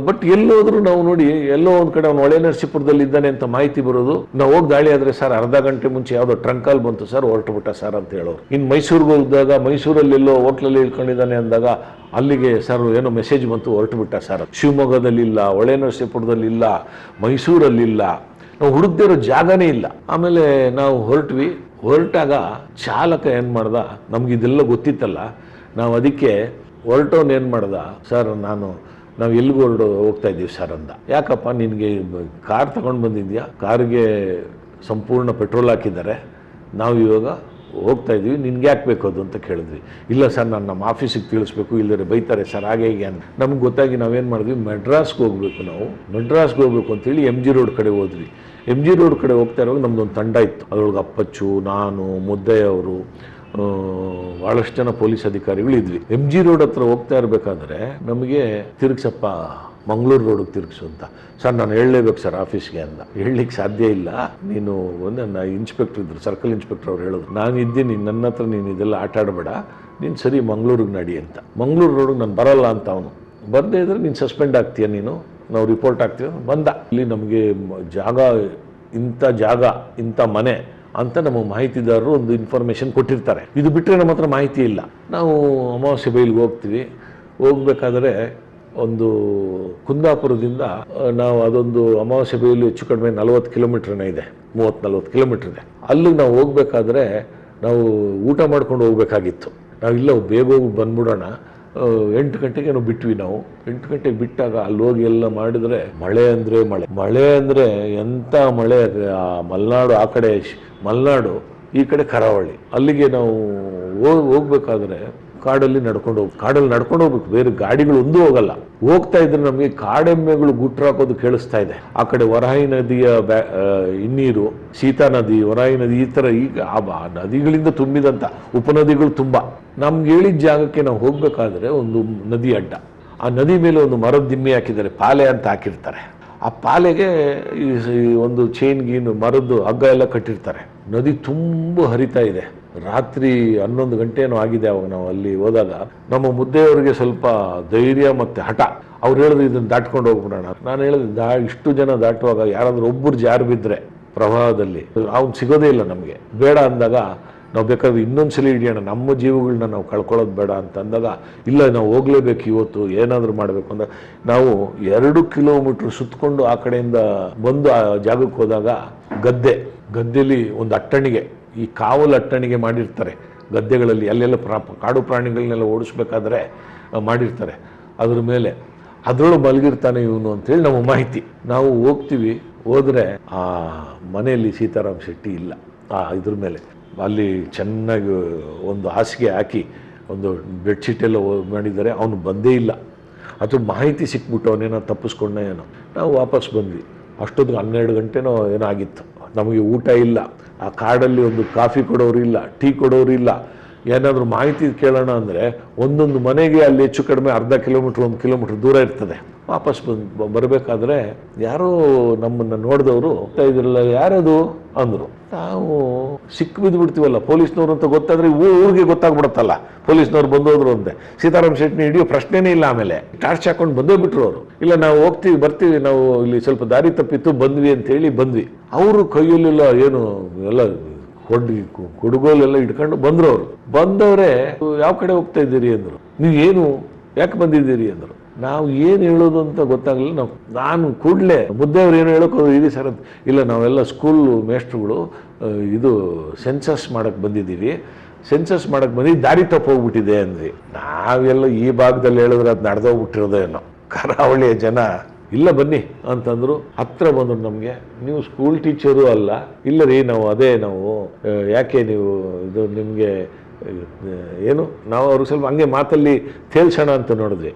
ಬಟ್ ಎಲ್ಲೋದ್ರು ನಾವು ನೋಡಿ, ಎಲ್ಲೋ ಒಂದು ಕಡೆ ಅವ್ನು ಹೊಳೆ ನರಸೀಪುರದಲ್ಲಿ ಇದ್ದಾನೆ ಅಂತ ಮಾಹಿತಿ ಬರೋದು. ನಾವು ಹೋಗಿ ದಾಳಿ ಆದರೆ ಸರ್ ಅರ್ಧ ಗಂಟೆ ಮುಂಚೆ ಯಾವುದೋ ಟ್ರಂಕ್ ಕಾಲ್ ಬಂತು ಸರ್, ಹೊರಟುಬಿಟ್ಟ ಸರ್ ಅಂತ ಹೇಳೋರು. ಇನ್ನು ಮೈಸೂರಿಗೆ ಹೋಗಿದಾಗ ಮೈಸೂರಲ್ಲಿ ಎಲ್ಲೋ ಹೋಟ್ಲಲ್ಲಿ ಇಳ್ಕೊಂಡಿದ್ದಾನೆ ಅಂದಾಗ ಅಲ್ಲಿಗೆ ಸರ್ ಏನೋ ಮೆಸೇಜ್ ಬಂತು, ಹೊರಟುಬಿಟ್ಟ ಸರ್. ಶಿವಮೊಗ್ಗದಲ್ಲಿಲ್ಲ, ಹೊಳೆ ನರಸೀಪುರದಲ್ಲಿಲ್ಲ, ಮೈಸೂರಲ್ಲಿಲ್ಲ, ನಾವು ಹುಡುಕ್ದಿರೋ ಜಾಗನೇ ಇಲ್ಲ. ಆಮೇಲೆ ನಾವು ಹೊರಟಾಗ ಚಾಲಕ ಏನು ಮಾಡ್ದ, ನಮಗಿದೆಲ್ಲ ಗೊತ್ತಿತ್ತಲ್ಲ, ನಾವು ಅದಕ್ಕೆ ಹೊರಟೋನು ಏನು ಮಾಡ್ದ, ಸರ್ ನಾವು ಎಲ್ಲಿಗೂ ಹೋಗ್ತಾ ಇದ್ದೀವಿ ಸರ್ ಅಂದ. ಯಾಕಪ್ಪ ನಿನಗೆ ಕಾರ್ ತಗೊಂಡು ಬಂದಿದ್ಯಾ, ಕಾರ್ಗೆ ಸಂಪೂರ್ಣ ಪೆಟ್ರೋಲ್ ಹಾಕಿದ್ದಾರೆ, ನಾವು ಇವಾಗ ಹೋಗ್ತಾ ಇದ್ದೀವಿ, ನಿನ್ಗೆ ಯಾಕೆ ಬೇಕು ಅದು ಅಂತ ಕೇಳಿದ್ವಿ. ಇಲ್ಲ ಸರ್ ನಾನು ನಮ್ಮ ಆಫೀಸಿಗೆ ತಿಳಿಸ್ಬೇಕು, ಇಲ್ಲದ್ರೆ ಬೈತಾರೆ ಸರ್ ಹಾಗೆ ಹೀಗೆ ಅಂತ. ನಮ್ಗೆ ಗೊತ್ತಾಗಿ ನಾವೇನು ಮಾಡಿದ್ವಿ, ಮೆಡ್ರಾಸ್ಗೆ ಹೋಗಬೇಕು ಅಂತೇಳಿ MG ರೋಡ್ ಕಡೆ ಹೋದ್ವಿ. MG ರೋಡ್ ಕಡೆ ಹೋಗ್ತಾ ಇರುವಾಗ ನಮ್ದೊಂದು ತಂಡ ಇತ್ತು. ಅದರೊಳಗೆ ಅಪ್ಪಚ್ಚು, ನಾನು, ಮುದ್ದಯ್ಯ ಅವರು, ಭಾಳಷ್ಟು ಜನ ಪೊಲೀಸ್ ಅಧಿಕಾರಿಗಳು ಇದ್ವಿ. MG ರೋಡ್ ಹತ್ರ ಹೋಗ್ತಾ ಇರಬೇಕಾದ್ರೆ ನಮಗೆ ತಿರುಗಿಸಪ್ಪ ಮಂಗಳೂರು ರೋಡಿಗೆ ತಿರುಗಿಸು ಅಂತ. ಸರ್ ನಾನು ಹೇಳಲೇಬೇಕು ಸರ್ ಆಫೀಸ್ಗೆ ಅಂದ. ಹೇಳಲಿಕ್ಕೆ ಸಾಧ್ಯ ಇಲ್ಲ, ನೀನು ನನ್ನ ಇನ್ಸ್ಪೆಕ್ಟರ್ ಇದ್ರು, ಸರ್ಕಲ್ ಇನ್ಸ್ಪೆಕ್ಟರ್ ಅವ್ರು ಹೇಳಿದ್ರು, ನಾನು ಇದ್ದೀನಿ, ನನ್ನ ಹತ್ರ ನೀನು ಇದೆಲ್ಲ ಆಟ ಆಡಬೇಡ, ನೀನು ಸರಿ ಮಂಗಳೂರಿಗೆ ನಡಿ ಅಂತ. ಮಂಗಳೂರು ರೋಡಿಗೆ ನಾನು ಬರಲ್ಲ ಅಂತ. ಅವನು ಬರದೇ ಇದ್ರೆ ನೀನು ಸಸ್ಪೆಂಡ್ ಆಗ್ತೀಯ, ನಾವು ರಿಪೋರ್ಟ್ ಆಗ್ತೀವಿ. ಬಂದ. ಇಲ್ಲಿ ನಮಗೆ ಇಂಥ ಮನೆ ಅಂತ ನಮ್ಮ ಮಾಹಿತಿದಾರರು ಒಂದು ಇನ್ಫಾರ್ಮೇಷನ್ ಕೊಟ್ಟಿರ್ತಾರೆ. ಇದು ಬಿಟ್ಟರೆ ನಮ್ಮ ಹತ್ರ ಮಾಹಿತಿ ಇಲ್ಲ. ನಾವು ಅಮಾವಾಸ್ಯೆ ಬೈಲಿಗೆ ಹೋಗ್ಬೇಕಾದ್ರೆ ಒಂದು ಕುಂದಾಪುರದಿಂದ ನಾವು ಅದೊಂದು ಅಮಾವಾಸ್ಯೆ ಬೈಲು ಹೆಚ್ಚು ಕಡಿಮೆ 40 ಕಿಲೋಮೀಟ್ರನೇ ಇದೆ, 30-40 ಕಿಲೋಮೀಟ್ರ್ ಇದೆ. ಅಲ್ಲಿಗೆ ನಾವು ಹೋಗ್ಬೇಕಾದ್ರೆ ನಾವು ಊಟ ಮಾಡ್ಕೊಂಡು ಹೋಗ್ಬೇಕಾಗಿತ್ತು. ನಾವಿಲ್ಲ ಬೇಗ ಹೋಗಿ ಬಂದ್ಬಿಡೋಣ, 8 ಗಂಟೆಗೆ ನಾವು ಬಿಟ್ವಿ. ನಾವು 8 ಗಂಟೆಗೆ ಬಿಟ್ಟಾಗ ಅಲ್ಲಿ ಹೋಗಿ ಎಲ್ಲ ಮಾಡಿದ್ರೆ ಮಳೆ ಅಂದರೆ ಎಂಥ ಮಳೆ. ಮಲೆನಾಡು ಆ ಕಡೆ ಮಲೆನಾಡು, ಈ ಕಡೆ ಕರಾವಳಿ. ಅಲ್ಲಿಗೆ ನಾವು ಹೋಗ್ಬೇಕಾದ್ರೆ ಕಾಡಲ್ಲಿ ನಡ್ಕೊಂಡು ಹೋಗ್ಬೇಕು, ಬೇರೆ ಗಾಡಿಗಳು ಒಂದೂ ಹೋಗಲ್ಲ. ಹೋಗ್ತಾ ಇದ್ರೆ ನಮಗೆ ಕಾಡೆಮ್ಮೆಗಳು ಗುಟ್ರಾಕೋದು ಕೇಳಿಸ್ತಾ ಇದೆ. ಆ ಕಡೆ ವರಾಹಿ ನದಿಯ ಹಿನ್ನೀರು, ಸೀತಾ ನದಿ, ವರಾಹಿ ನದಿ, ಈ ಥರ ಈಗ ಆ ನದಿಗಳಿಂದ ತುಂಬಿದಂಥ ಉಪನದಿಗಳು ತುಂಬ. ನಮ್ಗೆ ಹೇಳಿದ ಜಾಗಕ್ಕೆ ನಾವು ಹೋಗ್ಬೇಕಾದ್ರೆ ಒಂದು ನದಿ ಅಡ್ಡ, ಆ ನದಿ ಮೇಲೆ ಒಂದು ಮರದ ದಿಮ್ಮಿ ಹಾಕಿದ್ದಾರೆ, ಪಾಲೆ ಅಂತ ಹಾಕಿರ್ತಾರೆ. ಆ ಪಾಲೆಗೆ ಈ ಒಂದು ಚೈನ್ ಗೀನು ಮರದ್ದು ಹಗ್ಗ ಎಲ್ಲ ಕಟ್ಟಿರ್ತಾರೆ. ನದಿ ತುಂಬ ಹರಿತಾ ಇದೆ. ರಾತ್ರಿ 11 ಗಂಟೆನೂ ಆಗಿದೆ ಅವಾಗ ನಾವು ಅಲ್ಲಿ ಹೋದಾಗ. ನಮ್ಮ ಮುದ್ದೆಯವರಿಗೆ ಸ್ವಲ್ಪ ಧೈರ್ಯ ಮತ್ತು ಹಠ. ಅವ್ರು ಹೇಳಿದ್ರು ಇದನ್ನು ದಾಟ್ಕೊಂಡು ಹೋಗ್ಬಿಡೋಣ. ನಾನು ಹೇಳಿದೆ ಇಷ್ಟು ಜನ ದಾಟುವಾಗ ಯಾರಾದರೂ ಒಬ್ಬರು ಜಾರು ಬಿದ್ದರೆ ಪ್ರವಾಹದಲ್ಲಿ ಅವ್ನು ಸಿಗೋದೇ ಇಲ್ಲ ನಮಗೆ, ಬೇಡ ಅಂದಾಗ ನಾವು ಬೇಕಾದ್ರೆ ಇನ್ನೊಂದ್ಸಲಿ ಹಿಡಿಯೋಣ, ನಮ್ಮ ಜೀವಗಳನ್ನ ನಾವು ಕಳ್ಕೊಳ್ಳೋದು ಬೇಡ ಅಂತ ಅಂದಾಗ, ಇಲ್ಲ ನಾವು ಹೋಗ್ಲೇಬೇಕು ಇವತ್ತು, ಏನಾದರೂ ಮಾಡಬೇಕು ಅಂದಾಗ ನಾವು 2 ಕಿಲೋಮೀಟ್ರ್ ಸುತ್ತಕೊಂಡು ಆ ಕಡೆಯಿಂದ ಬಂದು ಆ ಜಾಗಕ್ಕೆ ಹೋದಾಗ ಗದ್ದೆಯಲ್ಲಿ ಒಂದು ಅಟ್ಟಣಿಗೆ, ಈ ಕಾವಲು ಅಟ್ಟಣಿಗೆ ಮಾಡಿರ್ತಾರೆ ಗದ್ದೆಗಳಲ್ಲಿ, ಅಲ್ಲೆಲ್ಲ ಕಾಡು ಪ್ರಾಣಿಗಳನ್ನೆಲ್ಲ ಓಡಿಸ್ಬೇಕಾದ್ರೆ ಮಾಡಿರ್ತಾರೆ. ಅದ್ರ ಮೇಲೆ ಅದರೊಳಗೆ ಮಲಗಿರ್ತಾನೆ ಇವನು ಅಂತೇಳಿ ನಮ್ಮ ಮಾಹಿತಿ. ನಾವು ಹೋದರೆ ಆ ಮನೆಯಲ್ಲಿ ಸೀತಾರಾಮ್ ಶೆಟ್ಟಿ ಇಲ್ಲ. ಇದ್ರ ಮೇಲೆ ಅಲ್ಲಿ ಚೆನ್ನಾಗಿ ಒಂದು ಹಾಸಿಗೆ ಹಾಕಿ ಒಂದು ಬೆಡ್ಶೀಟೆಲ್ಲ ಮಾಡಿದ್ದಾರೆ. ಅವನು ಬಂದೇ ಇಲ್ಲ. ಅದು ಮಾಹಿತಿ ಸಿಕ್ಬಿಟ್ಟು ಅವನೇನೋ ತಪ್ಪಿಸ್ಕೊಂಡ ಏನೋ. ನಾವು ವಾಪಸ್ ಬಂದ್ವಿ. ಅಷ್ಟೊತ್ತಿಗೆ 12 ಗಂಟೆನೋ ಏನೋ ಆಗಿತ್ತು. ನಮಗೆ ಊಟ ಇಲ್ಲ, ಆ ಕಾಡಲ್ಲಿ ಒಂದು ಕಾಫಿ ಕೊಡೋರು ಇಲ್ಲ, ಟೀ ಕೊಡೋರು ಇಲ್ಲ. ಏನಾದರೂ ಮಾಹಿತಿ ಕೇಳೋಣ ಅಂದರೆ ಒಂದೊಂದು ಮನೆಗೆ ಅಲ್ಲಿ ಹೆಚ್ಚು ಕಡಿಮೆ ಅರ್ಧ ಕಿಲೋಮೀಟ್ರ್ 1 ಕಿಲೋಮೀಟ್ರ್ ದೂರ ಇರ್ತದೆ. ವಾಪಸ್ ಬರಬೇಕಾದ್ರೆ ಯಾರೋ ನಮ್ಮನ್ನು ನೋಡಿದವರು ಇದ್ರಲ್ಲ, ಯಾರದು ಅಂದರು. ನಾವು ಸಿಕ್ಕು ಬಿದ್ದುಬಿಡ್ತೀವಲ್ಲ, ಪೊಲೀಸ್ನವ್ರು ಅಂತ ಗೊತ್ತಾದರೆ ಊರಿಗೆ ಗೊತ್ತಾಗ್ಬಿಡುತ್ತಲ್ಲ ಪೊಲೀಸ್ನವ್ರು ಬಂದೋದ್ರು ಅಂತೆ. ಸೀತಾರಾಮ್ ಶೆಟ್ಟಿ ಹಿಡಿಯೋ ಪ್ರಶ್ನೆನೇ ಇಲ್ಲ. ಆಮೇಲೆ ಟಾರ್ಚ್ ಹಾಕೊಂಡು ಬಂದೇ ಬಿಟ್ರು ಅವರು. ಇಲ್ಲ ನಾವು ಬರ್ತೀವಿ, ನಾವು ಇಲ್ಲಿ ಸ್ವಲ್ಪ ದಾರಿ ತಪ್ಪಿತ್ತು ಬಂದ್ವಿ ಅಂತೇಳಿ ಬಂದ್ವಿ. ಅವರು ಕೈಯಲ್ಲೆಲ್ಲ ಏನು ಎಲ್ಲ ಕುಡುಗೋಲೆಲ್ಲ ಇಟ್ಕೊಂಡು ಬಂದರು. ಅವರು ಬಂದವರೇ ಯಾವ ಕಡೆ ಹೋಗ್ತಾ ಇದ್ದೀರಿ ಅಂದರು. ನೀವು ಏನು ಯಾಕೆ ಬಂದಿದ್ದೀರಿ ಅಂದರು. ನಾವು ಏನು ಹೇಳೋದು ಅಂತ ಗೊತ್ತಾಗಲಿಲ್ಲ. ನಾನು ಕೂಡಲೇ ಮುದ್ದೆಯವ್ರು ಏನು ಹೇಳೋಕೆ ಇರಿ ಸರ್ ಅಂತ. ಇಲ್ಲ ನಾವೆಲ್ಲ ಸ್ಕೂಲ್ ಮೇಸ್ಟ್ರುಗಳು ಇದು ಸೆನ್ಸಸ್ ಮಾಡೋಕ್ಕೆ ಬಂದಿದ್ದೀವಿ, ಸೆನ್ಸಸ್ ಮಾಡೋಕ್ಕೆ ಬಂದು ದಾರಿ ತಪ್ಪು ಹೋಗ್ಬಿಟ್ಟಿದೆ ಅಂದ್ವಿ. ನಾವೆಲ್ಲ ಈ ಭಾಗದಲ್ಲಿ ಹೇಳಿದ್ರೆ ಅದು ನಡೆದೋಗ್ಬಿಟ್ಟಿರೋದೇನೋ. ಕರಾವಳಿಯ ಜನ ಇಲ್ಲ ಬನ್ನಿ ಅಂತಂದರು. ಹತ್ರ ಬಂದರು ನಮಗೆ. ನೀವು ಸ್ಕೂಲ್ ಟೀಚರು ಅಲ್ಲ. ಇಲ್ಲ ರೀ ನಾವು ಯಾಕೆ ನೀವು ಇದು ನಿಮಗೆ ಏನು, ನಾವು ಅವ್ರಿಗೆ ಸ್ವಲ್ಪ ಹಂಗೆ ಮಾತಲ್ಲಿ ತೇಲ್ಸೋಣ ಅಂತ ನೋಡಿದ್ವಿ.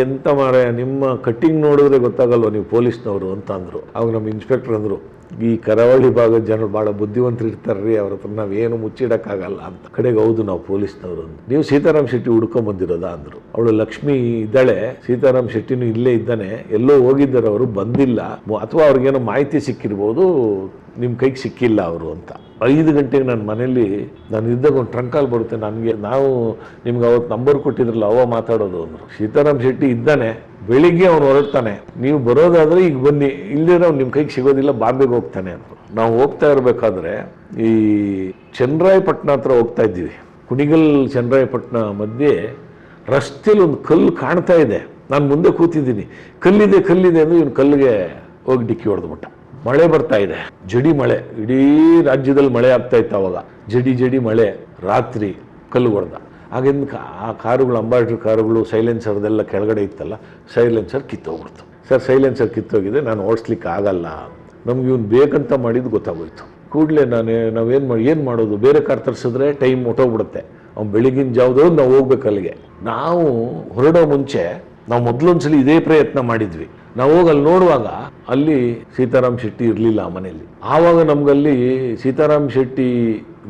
ಎಂತ ಮಾರ ನಿಮ್ಮ ಕಟ್ಟಿಂಗ್ ನೋಡಿದ್ರೆ ಗೊತ್ತಾಗಲ್ವ ನೀವು ಪೊಲೀಸ್ನವರು ಅಂತ ಅಂದರು. ಅವಾಗ ನಮ್ಮ ಇನ್ಸ್ಪೆಕ್ಟರ್ ಅಂದರು, ಈ ಕರಾವಳಿ ಭಾಗದ ಜನರು ಭಾಳ ಬುದ್ಧಿವಂತರು ಇರ್ತಾರ್ರಿ, ಅವ್ರ ಹತ್ರ ನಾವೇನು ಮುಚ್ಚಿಡೋಕ್ಕಾಗಲ್ಲ ಅಂತ. ಕಡೆಗೆ ಹೌದು ನಾವು ಪೊಲೀಸ್ನವರು ಅಂತ. ನೀವು ಸೀತಾರಾಮ್ ಶೆಟ್ಟಿ ಹುಡ್ಕೊಂಬಂದಿರೋದಾ ಅಂದರು. ಅವಳು ಲಕ್ಷ್ಮಿ ಇದ್ದಾಳೆ, ಸೀತಾರಾಮ್ ಶೆಟ್ಟಿನೂ ಇಲ್ಲೇ ಇದ್ದಾನೆ, ಎಲ್ಲೋ ಹೋಗಿದ್ದಾರೆ ಅವರು, ಬಂದಿಲ್ಲ, ಅಥವಾ ಅವ್ರಿಗೇನೋ ಮಾಹಿತಿ ಸಿಕ್ಕಿರ್ಬೋದು, ನಿಮ್ಮ ಕೈಗೆ ಸಿಕ್ಕಿಲ್ಲ ಅವರು ಅಂತ. 5 ಗಂಟೆಗೆ ನನ್ನ ಮನೇಲಿ ನಾನು ಇದ್ದಾಗ ಒಂದು ಟ್ರಂಕ್ ಕಾಲ್ ಬರುತ್ತೆ ನನಗೆ. ನಾವು ನಿಮ್ಗೆ ಅವತ್ತು ನಂಬರ್ ಕೊಟ್ಟಿದ್ರಲ್ಲ ಅವ ಮಾತಾಡೋದು ಅಂದರು. ಸೀತಾರಾಮ್ ಶೆಟ್ಟಿ ಇದ್ದಾನೆ, ಬೆಳಿಗ್ಗೆ ಅವನು ಹೊರಡ್ತಾನೆ, ನೀವು ಬರೋದಾದರೆ ಈಗ ಬನ್ನಿ, ಇಲ್ಲದೇ ಅವ್ನು ನಿಮ್ಮ ಕೈಗೆ ಸಿಗೋದಿಲ್ಲ, ಬಾಂಬೆಗೆ ಹೋಗ್ತಾನೆ ಅಂದರು. ನಾವು ಹೋಗ್ತಾ ಇರಬೇಕಾದ್ರೆ ಈ ಚನ್ನರಾಯಪಟ್ಟಣ ಹತ್ರ ಹೋಗ್ತಾ ಇದ್ದೀವಿ. ಕುಣಿಗಲ್ ಚನ್ನರಾಯಪಟ್ಟಣ ಮಧ್ಯೆ ರಸ್ತೆಯಲ್ಲಿ ಒಂದು ಕಲ್ಲು ಕಾಣ್ತಾ ಇದೆ. ನಾನು ಮುಂದೆ ಕೂತಿದ್ದೀನಿ, ಕಲ್ಲಿದೆ ಅಂದರೆ ಇವನು ಕಲ್ಲಿಗೆ ಹೋಗಿ ಡಿಕ್ಕಿ ಹೊಡೆದ್ಬಿಟ್ಟ. ಮಳೆ ಬರ್ತಾ ಇದೆ, ಜಡಿ ಮಳೆ, ಇಡೀ ರಾಜ್ಯದಲ್ಲಿ ಮಳೆ ಆಗ್ತಾ ಇತ್ತು ಅವಾಗ. ಜಡಿ ಮಳೆ, ರಾತ್ರಿ ಕಲ್ಲು ಹೊಡೆದ. ಆಗಿಂದ ಆ ಕಾರುಗಳು, ಅಂಬಾಸಿಡರ್ ಕಾರುಗಳು, ಸೈಲೆನ್ಸರ್ದೆಲ್ಲ ಕೆಳಗಡೆ ಇತ್ತಲ್ಲ, ಸೈಲೆನ್ಸರ್ ಕಿತ್ತೋಗ್ಬಿಡ್ತು. ಸರ್ ಸೈಲೆನ್ಸರ್ ಕಿತ್ತೋಗಿದೆ, ನಾನು ಓಡಿಸ್ಲಿಕ್ಕೆ ಆಗಲ್ಲ. ನಮ್ಗೆ ಇವನು ಬೇಕಂತ ಮಾಡಿದ್ದು ಗೊತ್ತಾಗೋಯ್ತು. ಕೂಡಲೇ ಏನು ಮಾಡೋದು, ಬೇರೆ ಕಾರ್ ತರಿಸಿದ್ರೆ ಟೈಮ್ ಹೊಟ್ಟೋಗ್ಬಿಡುತ್ತೆ. ಅವ್ನು ಬೆಳಗಿನ ಜಾವದವ್ರು ನಾವು ಹೋಗ್ಬೇಕು ಅಲ್ಲಿಗೆ. ನಾವು ಹೊರಡೋ ಮುಂಚೆ ನಾವು ಮೊದಲೊಂದ್ಸಲಿ ಇದೇ ಪ್ರಯತ್ನ ಮಾಡಿದ್ವಿ. ನಾವು ಹೋಗಿ ಅಲ್ಲಿ ನೋಡುವಾಗ ಅಲ್ಲಿ ಸೀತಾರಾಮ್ ಶೆಟ್ಟಿ ಇರಲಿಲ್ಲ ಆ ಮನೆಯಲ್ಲಿ. ಆವಾಗ ನಮಗಲ್ಲಿ ಸೀತಾರಾಮ್ ಶೆಟ್ಟಿ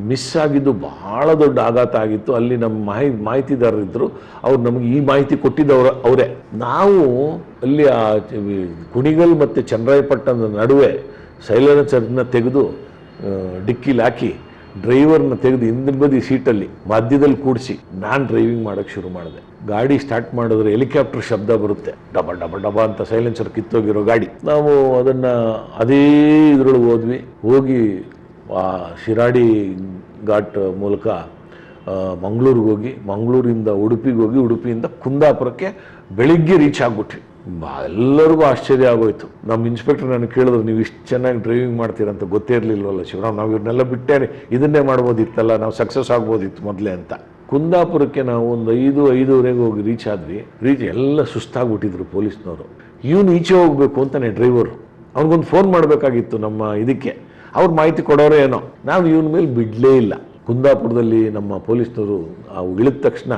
ಮಿಸ್ ಆಗಿದ್ದು ಬಹಳ ದೊಡ್ಡ ಆಘಾತ ಆಗಿತ್ತು. ಅಲ್ಲಿ ನಮ್ಮ ಮಾಹಿತಿದಾರರಿದ್ದರು, ಅವ್ರು ನಮಗೆ ಈ ಮಾಹಿತಿ ಕೊಟ್ಟಿದ್ದವರು ಅವರೇ. ನಾವು ಅಲ್ಲಿ ಆ ಕುಣಿಗಲ್ ಮತ್ತು ಚನ್ನರಾಯಪಟ್ಟಣದ ನಡುವೆ ಸೈಲೆನ್ಸರ್ನ ತೆಗೆದು ಡಿಕ್ಕಿಲಿ ಹಾಕಿ ಡ್ರೈವರ್ನ ತೆಗೆದು ಹಿಂದಿನ ಬದಿ ಸೀಟಲ್ಲಿ ಮಧ್ಯದಲ್ಲಿ ಕೂಡಿಸಿ ನಾನು ಡ್ರೈವಿಂಗ್ ಮಾಡೋಕ್ಕೆ ಶುರು ಮಾಡಿದೆ. ಗಾಡಿ ಸ್ಟಾರ್ಟ್ ಮಾಡಿದ್ರೆ ಹೆಲಿಕಾಪ್ಟರ್ ಶಬ್ದ ಬರುತ್ತೆ, ಡಬ ಡಬ ಡಬ ಅಂತ, ಸೈಲೆನ್ಸರ್ ಕಿತ್ತೋಗಿರೋ ಗಾಡಿ. ನಾವು ಅದನ್ನು ಅದೇ ಇದ್ರೊಳಗೆ ಹೋಗಿ ಆ ಶಿರಾಡಿ ಘಾಟ್ ಮೂಲಕ ಮಂಗಳೂರಿಗೆ ಹೋಗಿ, ಮಂಗಳೂರಿಂದ ಉಡುಪಿಗೆ ಹೋಗಿ, ಉಡುಪಿಯಿಂದ ಕುಂದಾಪುರಕ್ಕೆ ಬೆಳಿಗ್ಗೆ ರೀಚ್ ಆಗಿಬಿಟ್ವಿ. ಎಲ್ಲರಿಗೂ ಆಶ್ಚರ್ಯ ಆಗೋಯ್ತು. ನಮ್ಮ ಇನ್ಸ್ಪೆಕ್ಟರ್ ನನಗೆ ಕೇಳಿದ್ರು, ನೀವು ಇಷ್ಟು ಚೆನ್ನಾಗಿ ಡ್ರೈವಿಂಗ್ ಮಾಡ್ತೀರಂತ ಗೊತ್ತೇ ಇರಲಿಲ್ವಲ್ಲ ಶಿವರಾಮ್, ನಾವು ಇವ್ರನ್ನೆಲ್ಲ ಬಿಟ್ಟೇನೆ ಇದನ್ನೇ ಮಾಡ್ಬೋದಿತ್ತಲ್ಲ, ನಾವು ಸಕ್ಸಸ್ ಆಗ್ಬೋದಿತ್ತು ಮೊದಲೇ ಅಂತ. ಕುಂದಾಪುರಕ್ಕೆ ನಾವು ಒಂದು 5-5:30 ಹೋಗಿ ರೀಚ್ ಆದ್ವಿ. ಎಲ್ಲ ಸುಸ್ತಾಗ್ಬಿಟ್ಟಿದ್ರು ಪೊಲೀಸ್ನವರು. ಇವನು ಈಚೆ ಹೋಗ್ಬೇಕು ಅಂತಾನೆ ಡ್ರೈವರು, ಅವ್ನಿಗೊಂದು ಫೋನ್ ಮಾಡಬೇಕಾಗಿತ್ತು ನಮ್ಮ ಇದಕ್ಕೆ, ಅವ್ರು ಮಾಹಿತಿ ಕೊಡೋರೇ ಏನೋ. ನಾವು ಇವನ ಮೇಲೆ ಬಿಡಲೇ ಇಲ್ಲ. ಕುಂದಾಪುರದಲ್ಲಿ ನಮ್ಮ ಪೊಲೀಸ್ನವರು ಇಳಿದ ತಕ್ಷಣ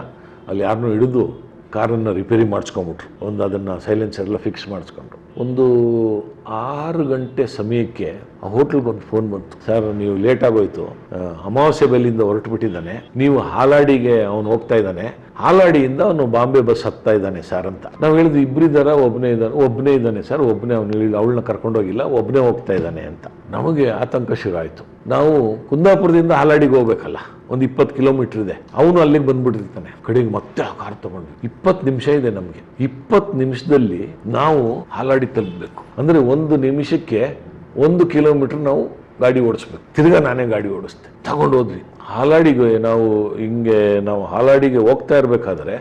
ಅಲ್ಲಿ ಯಾರನ್ನೂ ಹಿಡಿದು ಕಾರನ್ನು ರಿಪೇರಿ ಮಾಡಿಸ್ಕೊಂಬಿಟ್ರು. ಅದನ್ನು ಸೈಲೆನ್ಸರ್ ಎಲ್ಲ ಫಿಕ್ಸ್ ಮಾಡಿಸ್ಕೊಂಡ್ರು. ಒಂದು 6 ಗಂಟೆ ಸಮಯಕ್ಕೆ ಆ ಹೋಟ್ಲಿಗೊಂದು ಫೋನ್ ಬಂತು, ಸರ್ ನೀವು ಲೇಟ್ ಆಗೋಯ್ತು, ಅಮಾವಾಸ್ಯೆ ಬೆಲ್ಲಿಂದ ಹೊರಟು ಬಿಟ್ಟಿದ್ದಾನೆ, ನೀವು ಹಾಲಾಡಿಗೆ ಅವನು ಹೋಗ್ತಾ ಇದ್ದಾನೆ, ಹಾಲಾಡಿಯಿಂದ ಅವನು ಬಾಂಬೆ ಬಸ್ ಹತ್ತಾ ಇದ್ದಾನೆ ಸರ್ ಅಂತ. ನಾವು ಹೇಳಿದ್ವಿ, ಇಬ್ಬರಿದ್ದಾರ, ಒಬ್ಬನೇ ಇದ್ದಾನೆ ಸರ್, ಅವನು ಅವಳನ್ನ ಕರ್ಕೊಂಡೋಗಿಲ್ಲ, ಒಬ್ಬನೇ ಹೋಗ್ತಾ ಇದ್ದಾನೆ ಅಂತ. ನಮಗೆ ಆತಂಕ ಶುರು ಆಯಿತು. ನಾವು ಕುಂದಾಪುರದಿಂದ ಹಾಲಾಡಿಗೆ ಹೋಗ್ಬೇಕಲ್ಲ, ಒಂದು 20 ಕಿಲೋಮೀಟರ್ ಇದೆ. ಅವನು ಅಲ್ಲಿಗೆ ಬಂದ್ಬಿಟ್ಟಿರ್ತಾನೆ. ಕಡೆಗೆ ಮತ್ತೆ ಆ ಕಾರ್ ತಗೊಂಡು 20 ನಿಮಿಷ ಇದೆ ನಮಗೆ. 20 ನಿಮಿಷದಲ್ಲಿ ನಾವು ಹಾಲಾಡಿ ತಲುಪಬೇಕು. ಅಂದರೆ 1 ನಿಮಿಷಕ್ಕೆ 1 ಕಿಲೋಮೀಟರ್ ನಾವು ಗಾಡಿ ಓಡಿಸ್ಬೇಕು. ತಿರ್ಗಾ ನಾನೇ ಗಾಡಿ ಓಡಿಸ್ತೆ. ತಗೊಂಡು ಹೋದ್ವಿ ಹಾಲಾಡಿಗೆ. ನಾವು ಹಾಲಾಡಿಗೆ ಹೋಗ್ತಾ ಇರಬೇಕಾದ್ರೆ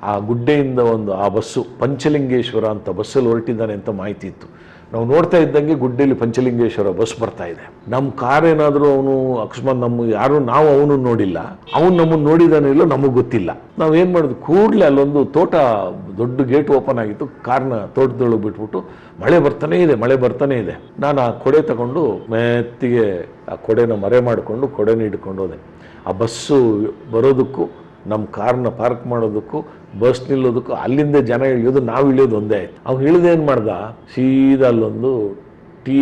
ಆ ಗುಡ್ಡೆಯಿಂದ ಆ ಬಸ್ಸು ಪಂಚಲಿಂಗೇಶ್ವರ ಅಂತ ಬಸ್ಸಲ್ಲಿ ಹೊರಟಿದ್ದಾನೆ ಅಂತ ಮಾಹಿತಿ ಇತ್ತು. ನಾವು ನೋಡ್ತಾ ಇದ್ದಂಗೆ ಗುಡ್ಡೆಯಲ್ಲಿ ಪಂಚಲಿಂಗೇಶ್ವರ ಬಸ್ ಬರ್ತಾ ಇದೆ. ನಮ್ಮ ಕಾರ್ ಏನಾದರೂ ಅವನು ಅಕಸ್ಮಾತ್ ನಾವು ಅವನು ನೋಡಿಲ್ಲ, ಅವನು ನಮ್ಮನ್ನು ನೋಡಿದಾನೆ ಇಲ್ಲೋ ನಮಗೆ ಗೊತ್ತಿಲ್ಲ. ನಾವೇನು ಮಾಡಿದ್ವಿ, ಕೂಡಲೇ ಅಲ್ಲೊಂದು ತೋಟ, ದೊಡ್ಡ ಗೇಟ್ ಓಪನ್ ಆಗಿತ್ತು, ಕಾರ್ನ ತೋಟದೊಳಗೆ ಬಿಟ್ಬಿಟ್ಟು ಮಳೆ ಬರ್ತಾನೆ ಇದೆ. ನಾನು ಆ ಕೊಡೆ ತಗೊಂಡು ಮೆತ್ತಿಗೆ ಆ ಕೊಡೆನ ಮರೆ ಮಾಡಿಕೊಂಡು ಕೊಡೆನ ಹಿಡ್ಕೊಂಡು ಹೋದೆ. ಆ ಬಸ್ಸು ಬರೋದಕ್ಕೂ ನಮ್ಮ ಕಾರ್ನ ಪಾರ್ಕ್ ಮಾಡೋದಕ್ಕೂ ಬಸ್ ನಿಲ್ಲೋದಕ್ಕೂ ಅಲ್ಲಿಂದ ಜನ ಇಳಿಯೋದು, ನಾವು ಇಳಿಯೋದು ಒಂದೇ ಆಯ್ತು. ಅವ್ನು ಇಳಿದೇನು ಮಾಡ್ದ, ಸೀದಾ ಅಲ್ಲೊಂದು ಟೀ